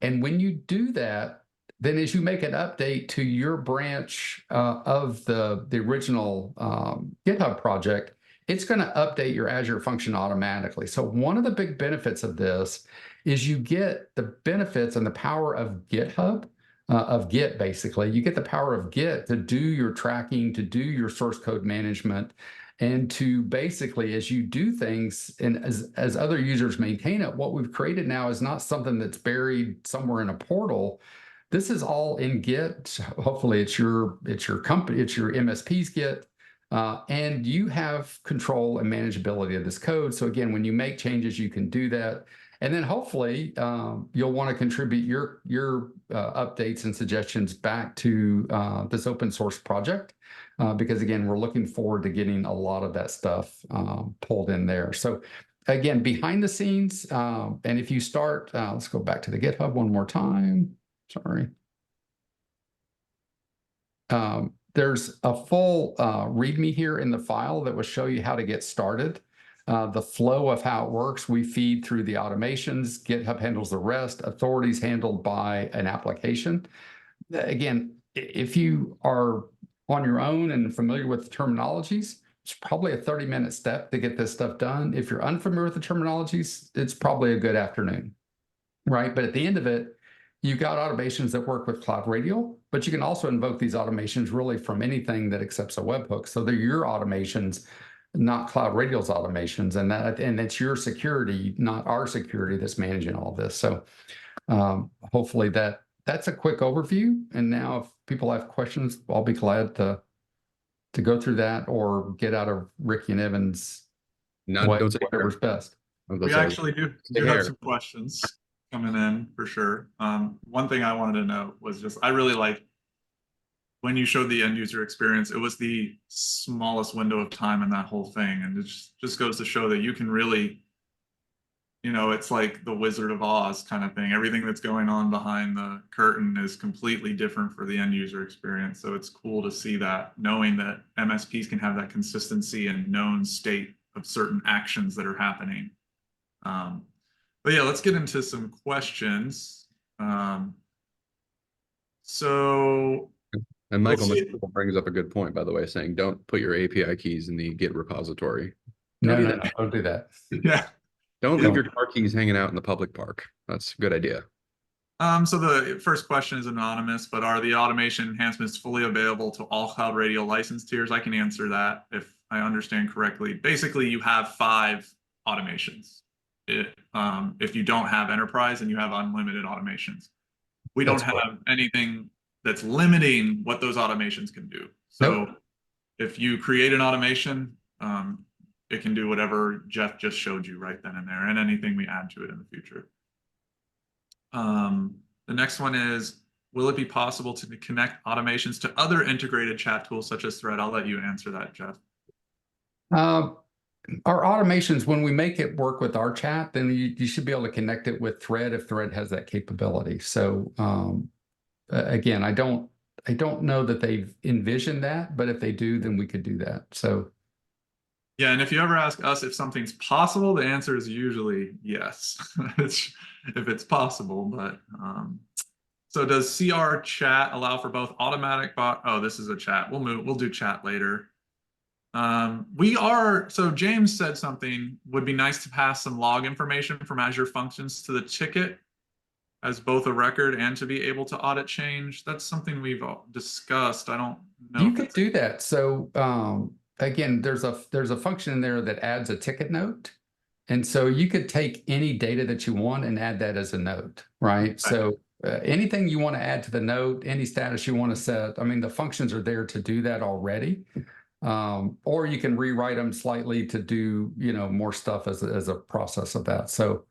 And when you do that, then as you make an update to your branch of the original GitHub project, it's going to update your Azure function automatically. So one of the big benefits of this is you get the benefits and the power of GitHub, of Git, basically. You get the power of Git to do your tracking, to do your source code management, and to basically, as you do things and as other users maintain it, what we've created now is not something that's buried somewhere in a portal. This is all in Git. Hopefully it's your company, it's your MSP's Git. And you have control and manageability of this code. So again, when you make changes, you can do that. And then hopefully you'll want to contribute your updates and suggestions back to this open source project. Because again, we're looking forward to getting a lot of that stuff pulled in there. So again, behind the scenes, and if you start, let's go back to the GitHub one more time. Sorry. There's a full README here in the file that will show you how to get started. The flow of how it works, we feed through the automations, GitHub handles the rest, authorities handled by an application. Again, if you are on your own and familiar with the terminologies, it's probably a 30-minute step to get this stuff done. If you're unfamiliar with the terminologies, it's probably a good afternoon, right? But at the end of it, you've got automations that work with CloudRadial, but you can also invoke these automations really from anything that accepts a webhook. So they're your automations, not CloudRadial's automations, and it's your security, not our security, that's managing all this. So hopefully that's a quick overview. And now if people have questions, I'll be glad to go through that or get out of Ricky and Evan's whatever's best.
We actually do have some questions coming in for sure. One thing I wanted to note was just, I really like when you showed the end user experience, it was the smallest window of time in that whole thing. And it just goes to show that you can really, it's like the Wizard of Oz kind of thing. Everything that's going on behind the curtain is completely different for the end user experience. So it's cool to see that, knowing that MSPs can have that consistency and known state of certain actions that are happening. But yeah, let's get into some questions. So
And
we'll
Michael
see.
brings up a good point, by the way, saying don't put your API keys in the Git repository.
No,
do
no,
that.
no, don't do that.
Yeah.
Don't
Yeah.
leave your car keys hanging out in the public park. That's a good idea.
So the first question is anonymous, but are the automation enhancements fully available to all CloudRadial license tiers? I can answer that if I understand correctly. Basically, you have 5 automations. If you don't have enterprise, and you have unlimited automations. We don't
That's
have anything that's limiting what those automations can do. So
Nope.
if you create an automation, it can do whatever Jeff just showed you right then and there, and anything we add to it in the future. The next one is, will it be possible to connect automations to other integrated chat tools such as Thread? I'll let you answer that, Jeff.
Our automations, when we make it work with our chat, then you should be able to connect it with Thread if Thread has that capability. So again, I don't know that they've envisioned that, but if they do, then we could do that. So
yeah, and if you ever ask us if something's possible, the answer is usually yes. If it's possible. But so does CR chat allow for both automatic bot? Oh, this is a chat. We'll do chat later. So James said something would be nice to pass some log information from Azure Functions to the ticket as both a record and to be able to audit change. That's something we've discussed. I don't know.
you could do that. So again, there's a function in there that adds a ticket note. And so you could take any data that you want and add that as a note, right? Okay. So anything you want to add to the note, any status you want to set, I mean, the functions are there to do that already. Or you can rewrite them slightly to do, more stuff as a process of that. So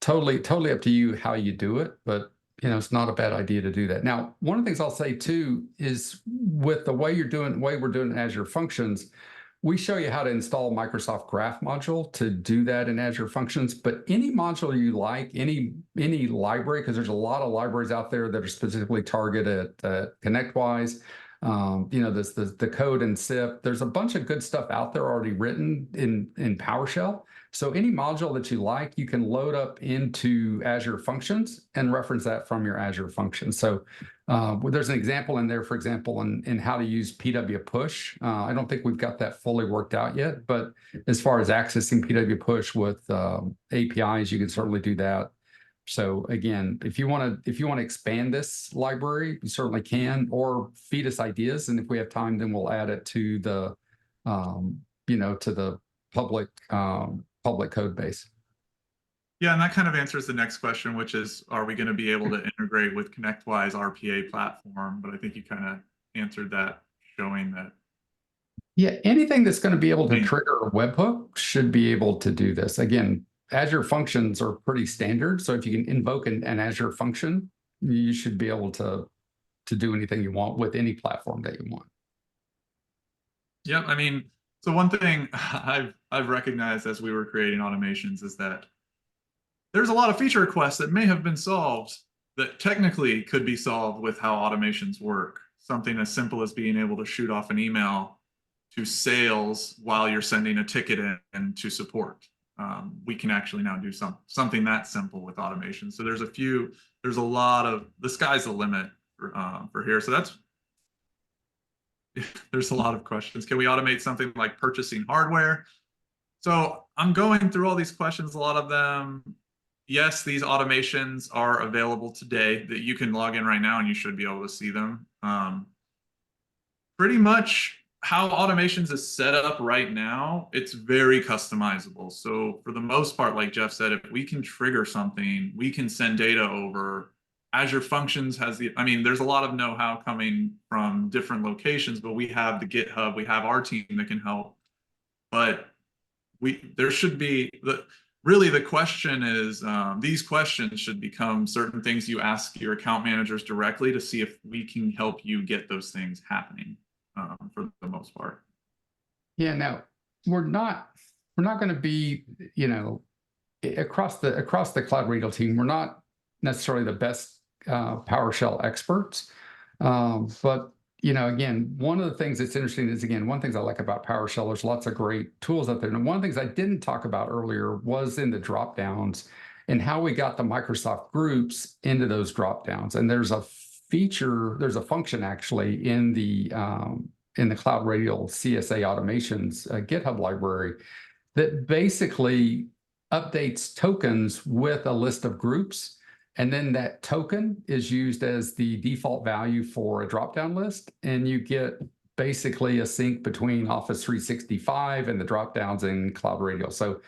totally up to you how you do it, but it's not a bad idea to do that. Now, one of the things I'll say too is with the way we're doing Azure Functions, we show you how to install Microsoft Graph module to do that in Azure Functions, but any module you like, any library, because there's a lot of libraries out there that are specifically targeted at ConnectWise, the code in SIP. There's a bunch of good stuff out there already written in PowerShell. So any module that you like, you can load up into Azure Functions and reference that from your Azure Functions. So there's an example in there, for example, in how to use PW Push. I don't think we've got that fully worked out yet, but as far as accessing PW Push with APIs, you can certainly do that. So again, if you want to expand this library, you certainly can, or feed us ideas, and if we have time, then we'll add it to the to the public code base.
Yeah, and that kind of answers the next question, which is, are we going to be able to integrate with ConnectWise RPA platform? But I think you kind of answered that, showing that.
Yeah, anything that's going to be able to trigger a webhook should be able to do this. Again, Azure Functions are pretty standard. So if you can invoke an Azure function, you should be able to do anything you want with any platform that you want.
Yeah, I mean, so one thing I've recognized as we were creating automations is that there's a lot of feature requests that may have been solved that technically could be solved with how automations work. Something as simple as being able to shoot off an email to sales while you're sending a ticket in to support. We can actually now do something that simple with automation. So there's a lot of, the sky's the limit for here. So there's a lot of questions. Can we automate something like purchasing hardware? So I'm going through all these questions, a lot of them. Yes, these automations are available today that you can log in right now and you should be able to see them. Pretty much how automations is set up right now, it's very customizable. So for the most part, like Jeff said, if we can trigger something, we can send data over. Azure Functions has there's a lot of know-how coming from different locations, but we have the GitHub, we have our team that can help. But there should be, really the question is, these questions should become certain things you ask your account managers directly to see if we can help you get those things happening for the most part. Yeah,
now we're not going to be, across the CloudRadial team, we're not necessarily the best PowerShell experts, but again, one of the things that's interesting is, again, one of the things I like about PowerShell, there's lots of great tools out there. And one of the things I didn't talk about earlier was in the drop downs and how we got the Microsoft groups into those drop downs. And there's a function actually in the CloudRadial CSA automations GitHub library that basically updates tokens with a list of groups. And then that token is used as the default value for a drop-down list. And you get basically a sync between Office 365 and the drop-downs in CloudRadial. So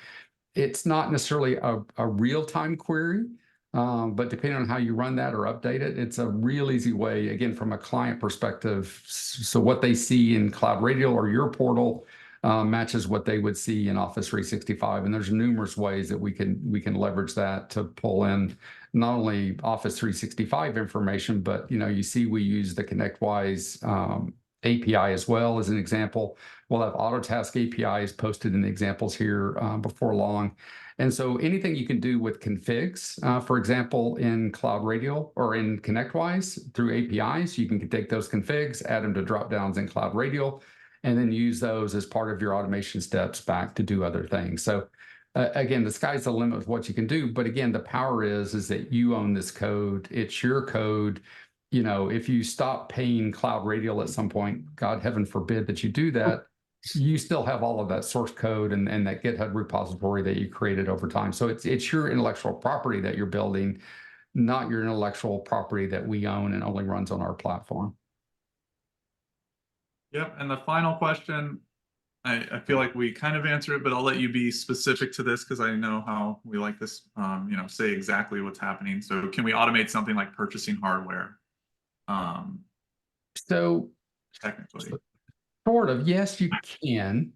it's not necessarily a real-time query, but depending on how you run that or update it, it's a real easy way, again, from a client perspective. So what they see in CloudRadial or your portal matches what they would see in Office 365. And there's numerous ways that we can leverage that to pull in not only Office 365 information, but you see we use the ConnectWise API as well as an example. We'll have Autotask APIs posted in the examples here before long. And so anything you can do with configs, for example, in CloudRadial or in ConnectWise through APIs, you can take those configs, add them to dropdowns in CloudRadial, and then use those as part of your automation steps back to do other things. So again, the sky's the limit of what you can do. But again, the power is that you own this code. It's your code. If you stop paying CloudRadial at some point, God heaven forbid that you do that, you still have all of that source code and that GitHub repository that you created over time. So it's your intellectual property that you're building, not your intellectual property that we own and only runs on our platform.
Yep. And the final question, I feel like we kind of answered it, but I'll let you be specific to this because I know how we like this, say exactly what's happening. So can we automate something like purchasing hardware?
So
technically,
sort of, yes, you can.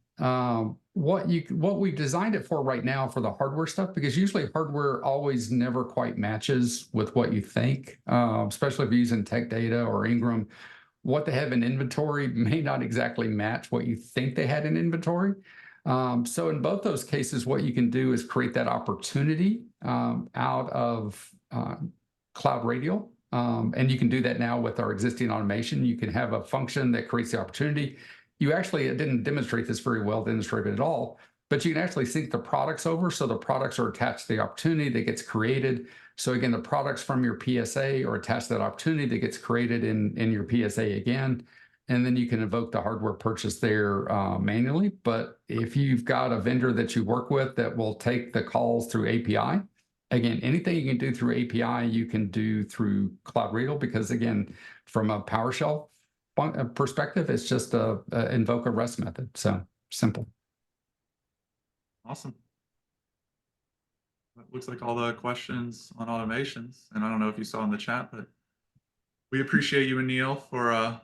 What we've designed it for right now for the hardware stuff, because usually hardware always never quite matches with what you think, especially if you're using Tech Data or Ingram. What they have in inventory may not exactly match what you think they had in inventory. So in both those cases, what you can do is create that opportunity out of CloudRadial. And you can do that now with our existing automation. You can have a function that creates the opportunity. You actually didn't demonstrate this very well, demonstrate it at all, but you can actually sync the products over. So the products are attached to the opportunity that gets created. So again, the products from your PSA are attached to that opportunity that gets created in your PSA again. And then you can invoke the hardware purchase there manually. But if you've got a vendor that you work with that will take the calls through API, again, anything you can do through API, you can do through CloudRadial, because again, from a PowerShell perspective, it's just a invoke a REST method. So simple.
Awesome. That looks like all the questions on automations. And I don't know if you saw in the chat, but we appreciate you and Neil for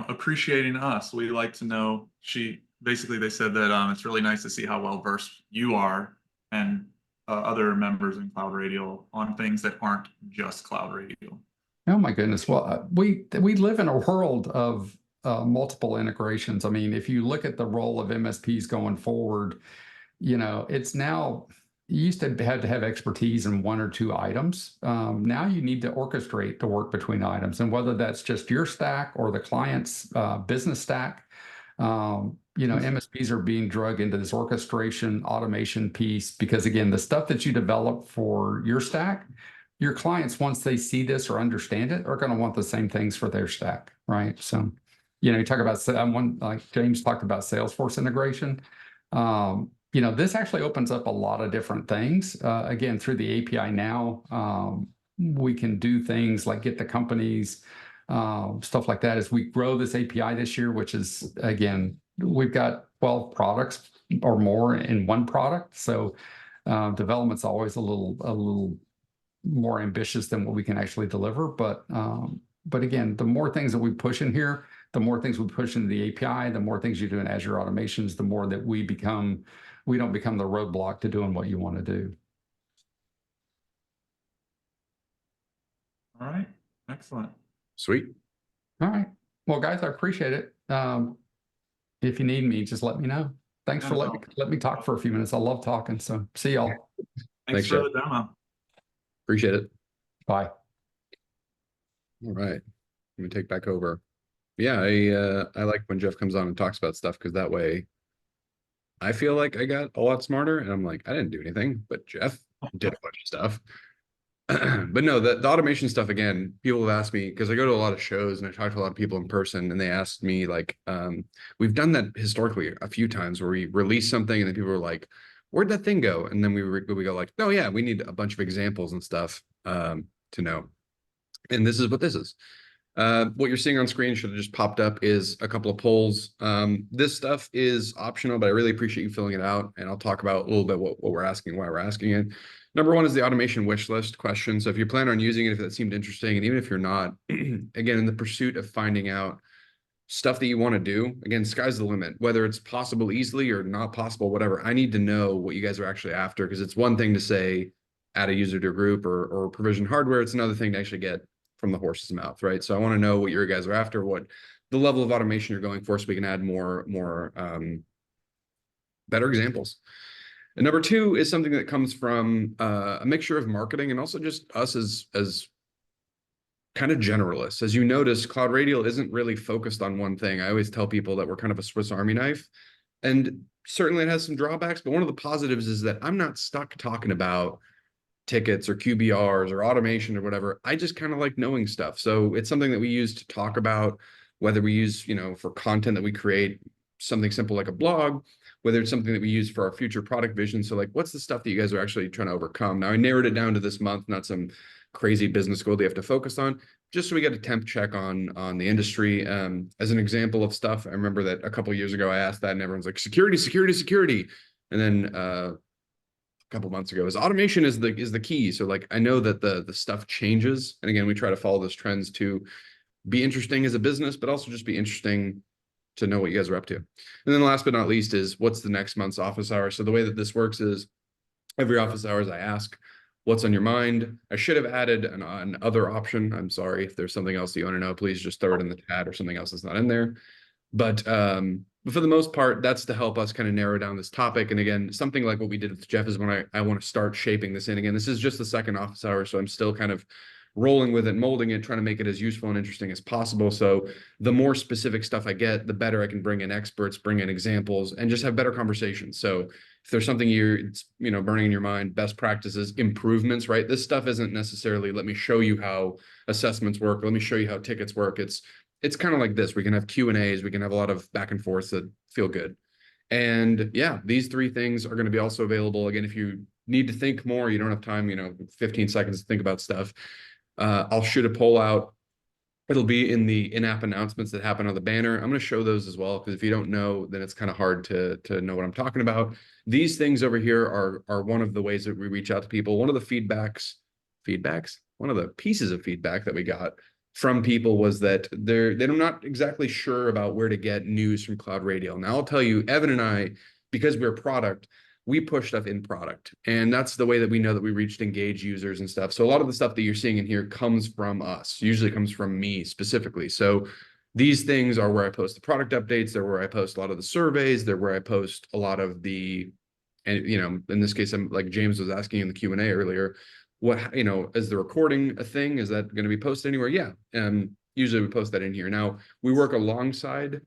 appreciating us. We like to know. They said that it's really nice to see how well versed you are and other members in CloudRadial on things that aren't just CloudRadial. Oh
my goodness. Well, we live in a world of multiple integrations. I mean, if you look at the role of MSPs going forward, it's now, you used to have expertise in one or two items. Now you need to orchestrate the work between items, and whether that's just your stack or the client's business stack, MSPs are being dragged into this orchestration automation piece, because again, the stuff that you develop for your stack, your clients, once they see this or understand it, are going to want the same things for their stack, right? So, you talk about like James talked about Salesforce integration. This actually opens up a lot of different things. Again, through the API now, we can do things like get the companies, stuff like that. As we grow this API this year, which is, again, we've got 12 products or more in one product. So development's always a little more ambitious than what we can actually deliver. But again, the more things that we push in here, the more things we push into the API, the more things you do in Azure automations, the more that we don't become the roadblock to doing what you want to do.
All right. Excellent.
Sweet.
All right. Well, guys, I appreciate it. If you need me, just let me know. Thanks for letting me talk for a few minutes. I love talking. So see y'all.
Thanks for the demo.
Appreciate it.
Bye.
All right. Let me take back over. Yeah, I like when Jeff comes on and talks about stuff, because that way I feel like I got a lot smarter, and I'm like, I didn't do anything, but Jeff did a bunch of stuff. But no, the automation stuff, again, people have asked me, because I go to a lot of shows and I talk to a lot of people in person, and they asked me like, we've done that historically a few times where we release something and then people are like, where'd that thing go? And then we go like, no, yeah, we need a bunch of examples and stuff to know. And this is what this is. What you're seeing on screen should have just popped up is a couple of polls. This stuff is optional, but I really appreciate you filling it out. And I'll talk about a little bit what we're asking, why we're asking it. Number one is the automation wish list question. So if you plan on using it, if that seemed interesting, and even if you're not, again, in the pursuit of finding out stuff that you want to do, again, sky's the limit, whether it's possible easily or not possible, whatever. I need to know what you guys are actually after, because it's one thing to say add a user to a group or provision hardware. It's another thing to actually get from the horse's mouth, right? So I want to know what your guys are after, what the level of automation you're going for, so we can add more better examples. And number two is something that comes from a mixture of marketing and also just us as kind of generalists. As you notice, CloudRadial isn't really focused on one thing. I always tell people that we're kind of a Swiss Army knife, and certainly it has some drawbacks, but one of the positives is that I'm not stuck talking about tickets or QBRs or automation or whatever. I just kind of like knowing stuff. So it's something that we use to talk about, whether we use, for content that we create, something simple like a blog, whether it's something that we use for our future product vision. So like, what's the stuff that you guys are actually trying to overcome? Now I narrowed it down to this month, not some crazy business goal that you have to focus on, just so we get a temp check on the industry. As an example of stuff, I remember that a couple of years ago I asked that and everyone's like, security, security, security. And then a couple months ago is automation is the key. So like, I know that the stuff changes, and again, we try to follow those trends to be interesting as a business, but also just be interesting to know what you guys are up to. And then last but not least is, what's the next month's office hour? So the way that this works is every office hours I ask, what's on your mind? I should have added an other option. I'm sorry. If there's something else you want to know, please just throw it in the chat, or something else that's not in there. But for the most part, that's to help us kind of narrow down this topic. And again, something like what we did with Jeff is when I want to start shaping this in. Again, this is just the second office hour, so I'm still kind of rolling with it, molding it, trying to make it as useful and interesting as possible. So the more specific stuff I get, the better I can bring in experts, bring in examples, and just have better conversations. So if there's something it's burning in your mind, best practices, improvements, right? This stuff isn't necessarily, let me show you how assessments work, let me show you how tickets work. It's kind of like this. We can have Q&As, we can have a lot of back and forth that feel good. And yeah, these three things are going to be also available. Again, if you need to think more, you don't have time, 15 seconds to think about stuff. I'll shoot a poll out. It'll be in the in-app announcements that happen on the banner. I'm going to show those as well, because if you don't know, then it's kind of hard to know what I'm talking about. These things over here are one of the ways that we reach out to people. One of the one of the pieces of feedback that we got from people was that they're not exactly sure about where to get news from CloudRadial. Now I'll tell you, Evan and I, because we're product, we push stuff in product, and that's the way that we know that we reached engaged users and stuff. So a lot of the stuff that you're seeing in here comes from us, usually comes from me specifically. So these things are where I post the product updates. They're where I post a lot of the surveys. They're where I post a lot of the, and in this case, I'm like James was asking in the Q&A earlier, what, is the recording a thing? Is that going to be posted anywhere? Yeah. Usually we post that in here. Now we work alongside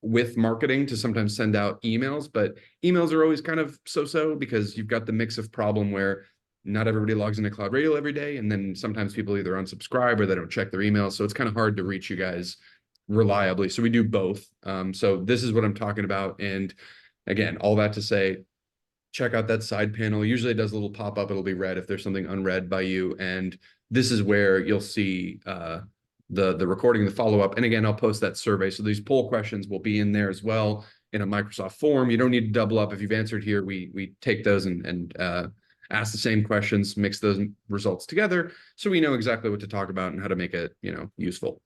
with marketing to sometimes send out emails, but emails are always kind of so-so, because you've got the mix of problem where not everybody logs into CloudRadial every day. And then sometimes people either unsubscribe or they don't check their emails. So it's kind of hard to reach you guys reliably. So we do both. So this is what I'm talking about. And again, all that to say, check out that side panel. Usually it does a little pop-up. It'll be red if there's something unread by you. And this is where you'll see the recording, the follow-up. And again, I'll post that survey. So these poll questions will be in there as well in a Microsoft form. You don't need to double up. If you've answered here, we take those and ask the same questions, mix those results together, so we know exactly what to talk about and how to make it, useful.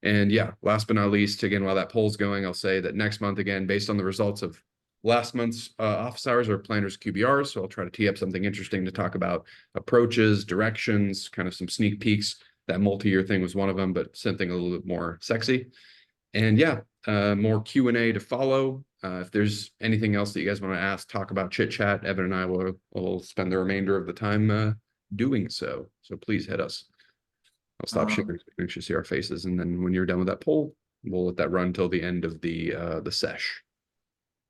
And yeah, last but not least, again, while that poll's going, I'll say that next month, again, based on the results of last month's office hours, or planners QBRs, so I'll try to tee up something interesting to talk about approaches, directions, kind of some sneak peeks. That multi-year thing was one of them, but something a little bit more sexy. And yeah, more Q&A to follow. If there's anything else that you guys want to ask, talk about, chit chat, Evan and I will spend the remainder of the time doing so. So please hit us. I'll stop sharing so you can actually see our faces. And then when you're done with that poll, we'll let that run till the end of the sesh.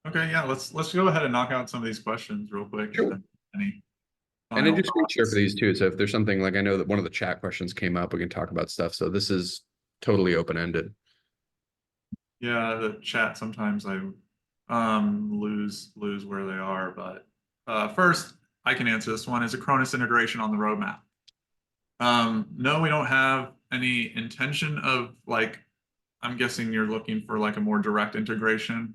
Okay, yeah, let's go ahead and knock out some of these questions real quick.
Sure.
Any
And I
final
do screen share for
thoughts?
these too. So if there's something like, I know that one of the chat questions came up, we can talk about stuff. So this is totally open-ended.
Yeah, the chat sometimes I lose where they are, but first I can answer this one. Is Acronis integration on the roadmap? No, we don't have any intention of like, I'm guessing you're looking for like a more direct integration.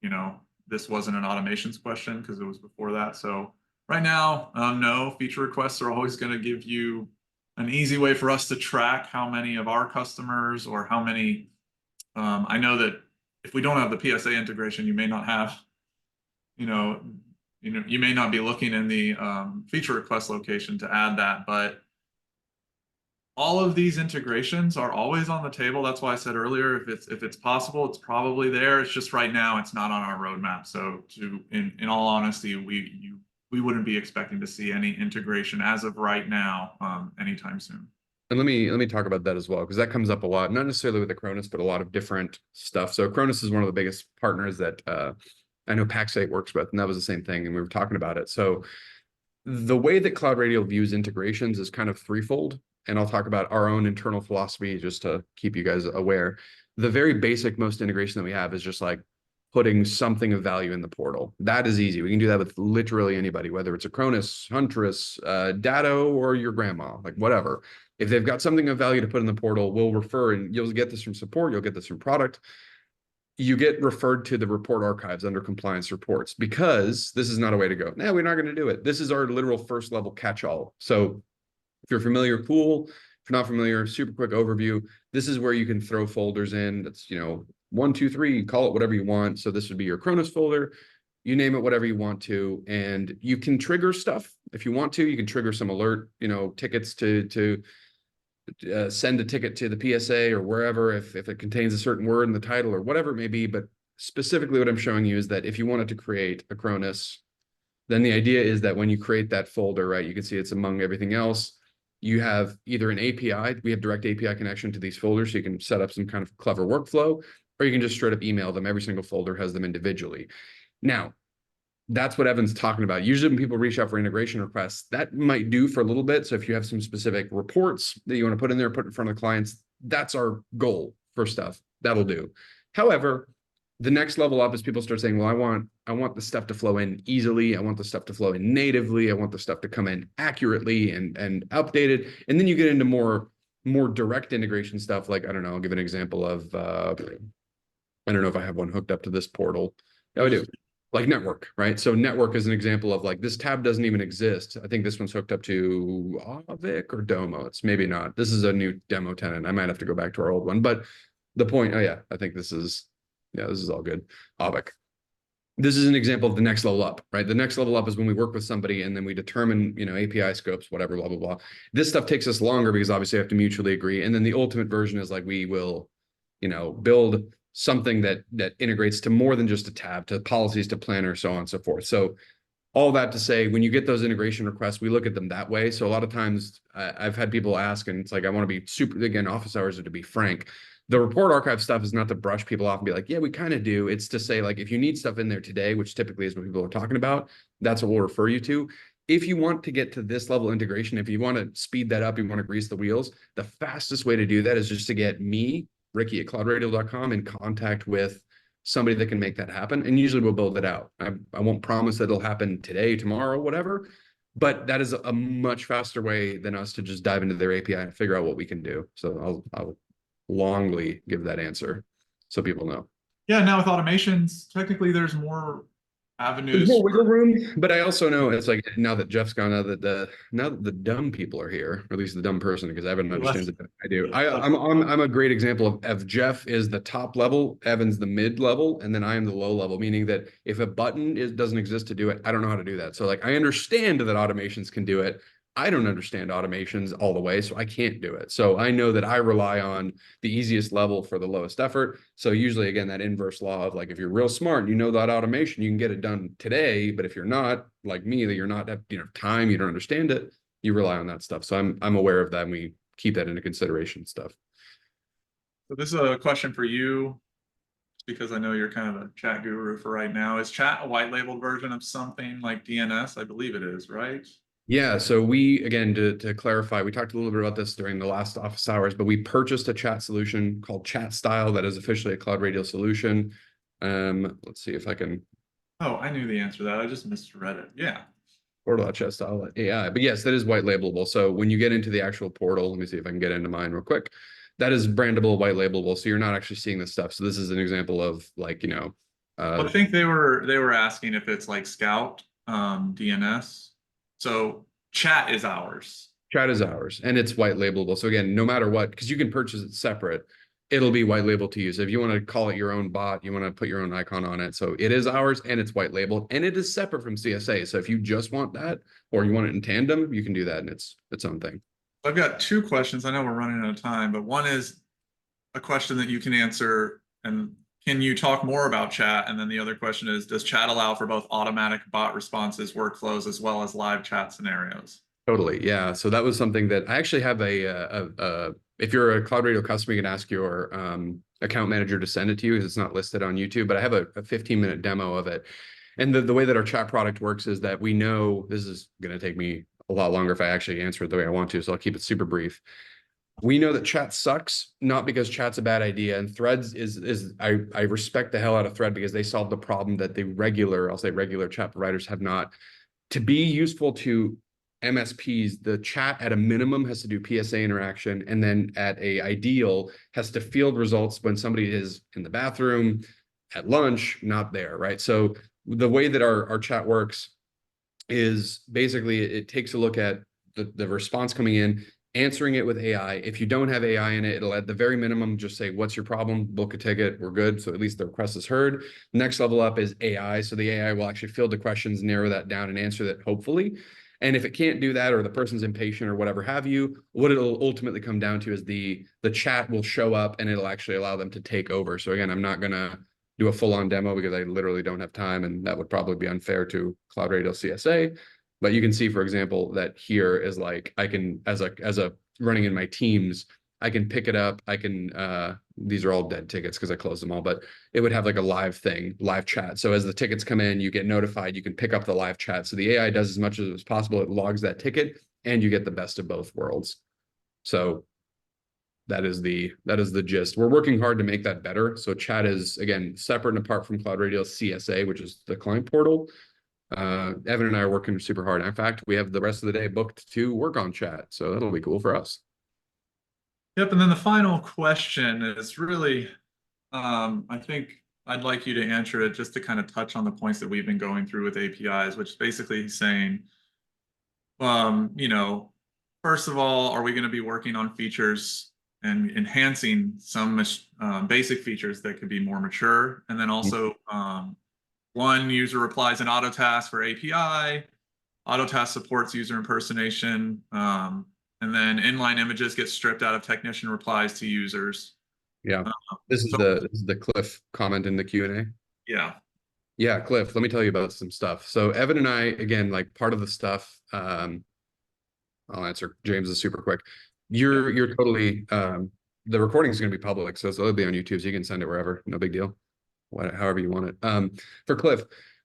You know, this wasn't an automations question because it was before that. So right now, no, feature requests are always going to give you an easy way for us to track how many of our customers or how many. I know that if we don't have the PSA integration, you may not have, you know, you may not be looking in the feature request location to add that, but all of these integrations are always on the table. That's why I said earlier, if it's possible, it's probably there. It's just right now it's not on our roadmap. So in all honesty, we wouldn't be expecting to see any integration as of right now anytime soon.
And let me talk about that as well, because that comes up a lot, not necessarily with Acronis, but a lot of different stuff. So Acronis is one of the biggest partners that I know Pax8 works with, and that was the same thing, and we were talking about it. So the way that CloudRadial views integrations is kind of threefold, and I'll talk about our own internal philosophy just to keep you guys aware. The very basic, most integration that we have is just like putting something of value in the portal. That is easy. We can do that with literally anybody, whether it's Acronis, Huntress, Datto, or your grandma, like whatever. If they've got something of value to put in the portal, we'll refer, and you'll get this from support, you'll get this from product. You get referred to the report archives under compliance reports, because this is not a way to go. No, we're not going to do it. This is our literal first level catch-all. So if you're familiar, cool. If you're not familiar, super quick overview. This is where you can throw folders in. That's, 1, 2, 3, call it whatever you want. So this would be your Acronis folder. You name it whatever you want to, and you can trigger stuff if you want to. You can trigger some alert, tickets to send a ticket to the PSA or wherever if it contains a certain word in the title or whatever it may be. But specifically what I'm showing you is that if you wanted to create Acronis, then the idea is that when you create that folder, right, you can see it's among everything else. You have either an API, we have direct API connection to these folders, so you can set up some kind of clever workflow, or you can just straight up email them. Every single folder has them individually. Now, that's what Evan's talking about. Usually when people reach out for integration requests, that might do for a little bit. So if you have some specific reports that you want to put in there, put in front of the clients, that's our goal for stuff. That'll do. However, the next level up is people start saying, well, I want the stuff to flow in easily. I want the stuff to flow in natively. I want the stuff to come in accurately and updated. And then you get into more direct integration stuff. Like, I don't know, I'll give an example of, I don't know if I have one hooked up to this portal. No, I do. Like network, right? So network is an example of like, this tab doesn't even exist. I think this one's hooked up to Avic or Domo. It's maybe not. This is a new demo tenant. I might have to go back to our old one, but the point, oh yeah, I think this is all good. Avic. This is an example of the next level up, right? The next level up is when we work with somebody and then we determine, API scopes, whatever, blah, blah, blah. This stuff takes us longer because obviously we have to mutually agree. And then the ultimate version is like, we will, build something that integrates to more than just a tab, to policies, to planner, so on and so forth. So all that to say, when you get those integration requests, we look at them that way. So a lot of times I've had people ask, and it's like, I want to be super, again, office hours are to be frank. The report archive stuff is not to brush people off and be like, yeah, we kind of do. It's to say, like, if you need stuff in there today, which typically is what people are talking about, that's what we'll refer you to. If you want to get to this level of integration, if you want to speed that up, you want to grease the wheels, the fastest way to do that is just to get me, Ricky at CloudRadial.com, in contact with somebody that can make that happen. And usually we'll build it out. I won't promise that it'll happen today, tomorrow, whatever, but that is a much faster way than us to just dive into their API and figure out what we can do. So I'll longly give that answer so people know.
Yeah, now with automations, technically there's more avenues.
There's more wiggle room, but I also know it's like, now that Jeff's gone, now that the dumb people are here, or at least the dumb person, because Evan understands it. I do. I'm a great example of Jeff is the top level, Evan's the mid level, and then I am the low level, meaning that if a button doesn't exist to do it, I don't know how to do that. So like, I understand that automations can do it. I don't understand automations all the way, so I can't do it. So I know that I rely on the easiest level for the lowest effort. So usually, again, that inverse law of like, if you're real smart and you know that automation, you can get it done today. But if you're not, like me, that you're not have time, you don't understand it, you rely on that stuff. So I'm aware of that, and we keep that into consideration stuff.
So this is a question for you, because I know you're kind of a chat guru for right now. Is chat a white labeled version of something like DNS? I believe it is, right?
Yeah, so we, again, to clarify, we talked a little bit about this during the last office hours, but we purchased a chat solution called Chat Style that is officially a CloudRadial solution. Let's see if I can
Oh, I knew the answer to that. I just misread it. Yeah.
portal.chat style AI. But yes, that is white labelable. So when you get into the actual portal, let me see if I can get into mine real quick. That is brandable, white labelable. So you're not actually seeing this stuff. So this is an example of like,
Well, I think they were asking if it's like Scout, DNS. So chat is ours.
chat is ours and it's white labelable. So again, no matter what, because you can purchase it separate, it'll be white label to you. So if you want to call it your own bot, you want to put your own icon on it. So it is ours and it's white labeled and it is separate from CSA. So if you just want that or you want it in tandem, you can do that and it's its own thing.
I've got two questions. I know we're running out of time, but one is a question that you can answer. And can you talk more about chat? And then the other question is, does chat allow for both automatic bot responses, workflows, as well as live chat scenarios?
Totally. Yeah. So that was something that I actually have if you're a CloudRadial customer, you can ask your account manager to send it to you because it's not listed on YouTube, but I have a 15-minute demo of it. And the way that our chat product works is that we know this is going to take me a lot longer if I actually answer it the way I want to. So I'll keep it super brief. We know that chat sucks, not because chat's a bad idea. And Threads I respect the hell out of Thread because they solved the problem that the regular chat providers have not. To be useful to MSPs, the chat at a minimum has to do PSA interaction, and then at a ideal has to field results when somebody is in the bathroom, at lunch, not there, right? So the way that our chat works is basically it takes a look at the response coming in, answering it with AI. If you don't have AI in it, it'll at the very minimum just say, what's your problem? Book a ticket, we're good. So at least the request is heard. Next level up is AI. So the AI will actually field the questions, narrow that down and answer that hopefully. And if it can't do that or the person's impatient or whatever have you, what it'll ultimately come down to is the chat will show up and it'll actually allow them to take over. So again, I'm not going to do a full-on demo because I literally don't have time and that would probably be unfair to CloudRadial CSA. But you can see, for example, that here is like, I can, as a running in my teams, I can pick it up. I can, these are all dead tickets because I closed them all, but it would have like a live chat. So as the tickets come in, you get notified, you can pick up the live chat. So the AI does as much as possible. It logs that ticket and you get the best of both worlds. So that is the gist. We're working hard to make that better. So chat is, again, separate and apart from CloudRadial CSA, which is the client portal. Evan and I are working super hard. In fact, we have the rest of the day booked to work on chat. So that'll be cool for us.
Yep. And then the final question is really, I think I'd like you to answer it just to kind of touch on the points that we've been going through with APIs, which is basically saying, first of all, are we going to be working on features and enhancing some basic features that could be more mature? And then also, one user replies an auto task for API, auto task supports user impersonation, and then inline images get stripped out of technician replies to users.
Yeah, this is the Cliff comment in the Q&A.
Yeah.
Yeah, Cliff, let me tell you about some stuff. So Evan and I, again, like part of the stuff, I'll answer James is super quick. You're totally, the recording is going to be public, so it'll be on YouTube, so you can send it wherever, no big deal. However you want it. For Cliff,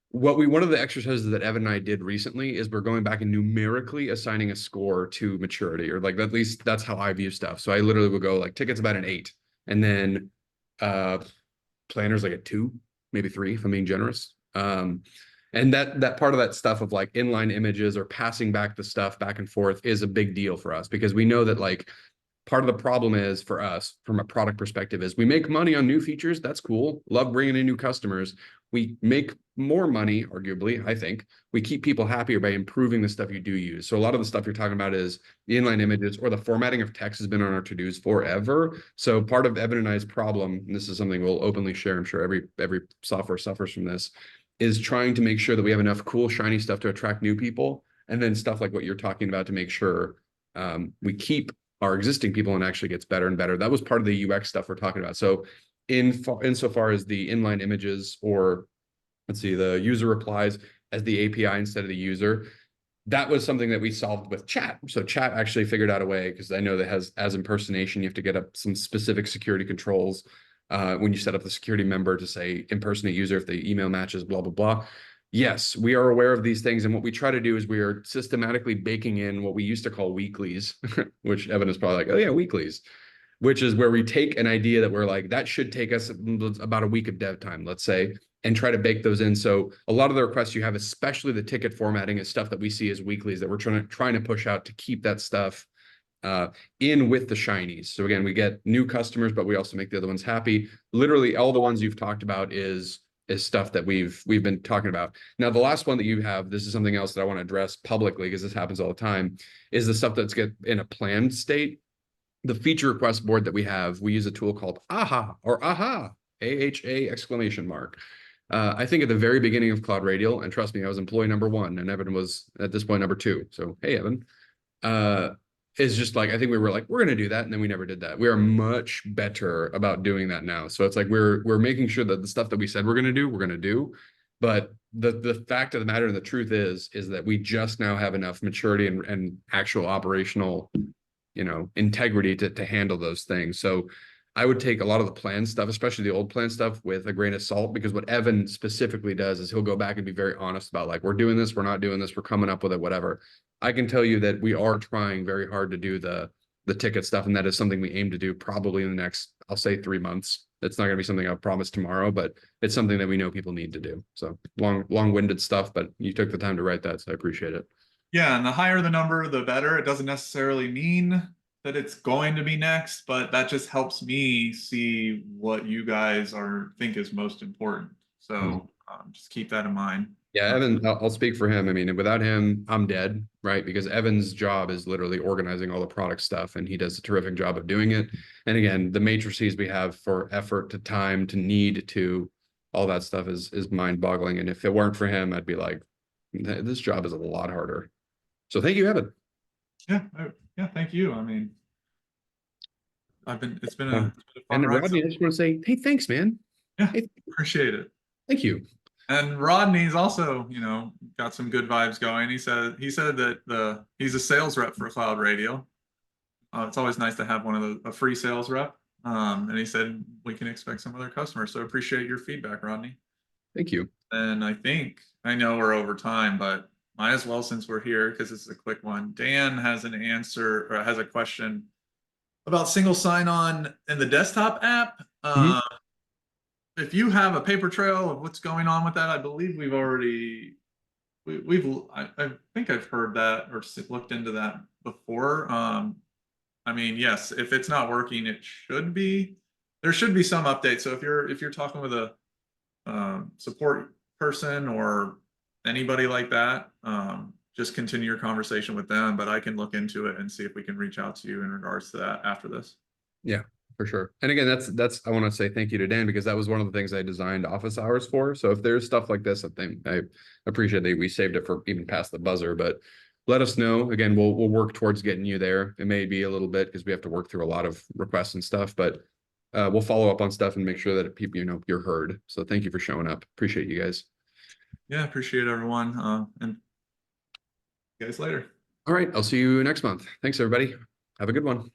one of the exercises that Evan and I did recently is we're going back and numerically assigning a score to maturity, or like at least that's how I view stuff. So I literally will go like ticket's about an 8, and then planner's like a 2, maybe 3 if I'm being generous. And that part of that stuff of like inline images or passing back the stuff back and forth is a big deal for us because we know that like part of the problem is for us from a product perspective is we make money on new features. That's cool. Love bringing in new customers. We make more money, arguably, I think. We keep people happier by improving the stuff you do use. So a lot of the stuff you're talking about is the inline images or the formatting of text has been on our to-dos forever. So part of Evan and I's problem, and this is something we'll openly share, I'm sure every software suffers from this, is trying to make sure that we have enough cool, shiny stuff to attract new people. And then stuff like what you're talking about to make sure we keep our existing people and actually gets better and better. That was part of the UX stuff we're talking about. So insofar as the inline images or let's see, the user replies as the API instead of the user, that was something that we solved with chat. So chat actually figured out a way, because I know that as impersonation, you have to get up some specific security controls when you set up the security member to say impersonate user if the email matches, blah, blah, blah. Yes, we are aware of these things. And what we try to do is we are systematically baking in what we used to call weeklies, which Evan is probably like, oh yeah, weeklies, which is where we take an idea that we're like, that should take us about a week of dev time, let's say, and try to bake those in. So a lot of the requests you have, especially the ticket formatting, is stuff that we see as weeklies that we're trying to push out to keep that stuff in with the shinies. So again, we get new customers, but we also make the other ones happy. Literally all the ones you've talked about is stuff that we've been talking about. Now, the last one that you have, this is something else that I want to address publicly, because this happens all the time, is the stuff that's get in a planned state. The feature request board that we have, we use a tool called AHA, or AHA, AHA exclamation mark. I think at the very beginning of CloudRadial, and trust me, I was employee number 1, and Evan was at this point number 2. So, hey, Evan, is just like, I think we were like, we're going to do that. And then we never did that. We are much better about doing that now. So it's like, we're making sure that the stuff that we said we're going to do. But the fact of the matter and the truth is that we just now have enough maturity and actual operational, integrity to handle those things. So I would take a lot of the plan stuff, especially the old plan stuff, with a grain of salt, because what Evan specifically does is he'll go back and be very honest about, like, we're doing this, we're not doing this, we're coming up with it, whatever. I can tell you that we are trying very hard to do the ticket stuff, and that is something we aim to do probably in the next, I'll say 3 months. It's not going to be something I'll promise tomorrow, but it's something that we know people need to do. So long-winded stuff, but you took the time to write that, so I appreciate it.
Yeah, and the higher the number, the better. It doesn't necessarily mean that it's going to be next, but that just helps me see what you guys think is most important. So just keep that in mind.
Yeah, Evan, I'll speak for him. I mean, without him, I'm dead, right? Because Evan's job is literally organizing all the product stuff, and he does a terrific job of doing it. And again, the matrices we have for effort to time to need to all that stuff is mind-boggling. And if it weren't for him, I'd be like, this job is a lot harder. So thank you, Evan.
Yeah, thank you. I mean, it's been a fun
and
ride.
Rodney, I just want to say, hey, thanks, man.
Yeah,
hey,
appreciate it.
Thank you.
And Rodney's also, got some good vibes going. He said that he's a sales rep for CloudRadial. It's always nice to have a free sales rep. And he said we can expect some other customers. So appreciate your feedback, Rodney.
Thank you.
And I know we're over time, but might as well, since we're here, because this is a quick one. Dan has an answer, or has a question about single sign-on in the desktop app. If you have a paper trail of what's going on with that, I believe I think I've heard that or looked into that before. I mean, yes, if it's not working, there should be some update. So if you're talking with a support person or anybody like that, just continue your conversation with them, but I can look into it and see if we can reach out to you in regards to that after this.
Yeah, for sure. And again, I want to say thank you to Dan, because that was one of the things I designed office hours for. So if there's stuff like this, I appreciate that we saved it for even past the buzzer, but let us know. Again, we'll work towards getting you there. It may be a little bit because we have to work through a lot of requests and stuff, but we'll follow up on stuff and make sure that people, you're heard. So thank you for showing up. Appreciate you guys.
Yeah, appreciate everyone. And see you guys later.
All right, I'll see you next month. Thanks, everybody. Have a good one.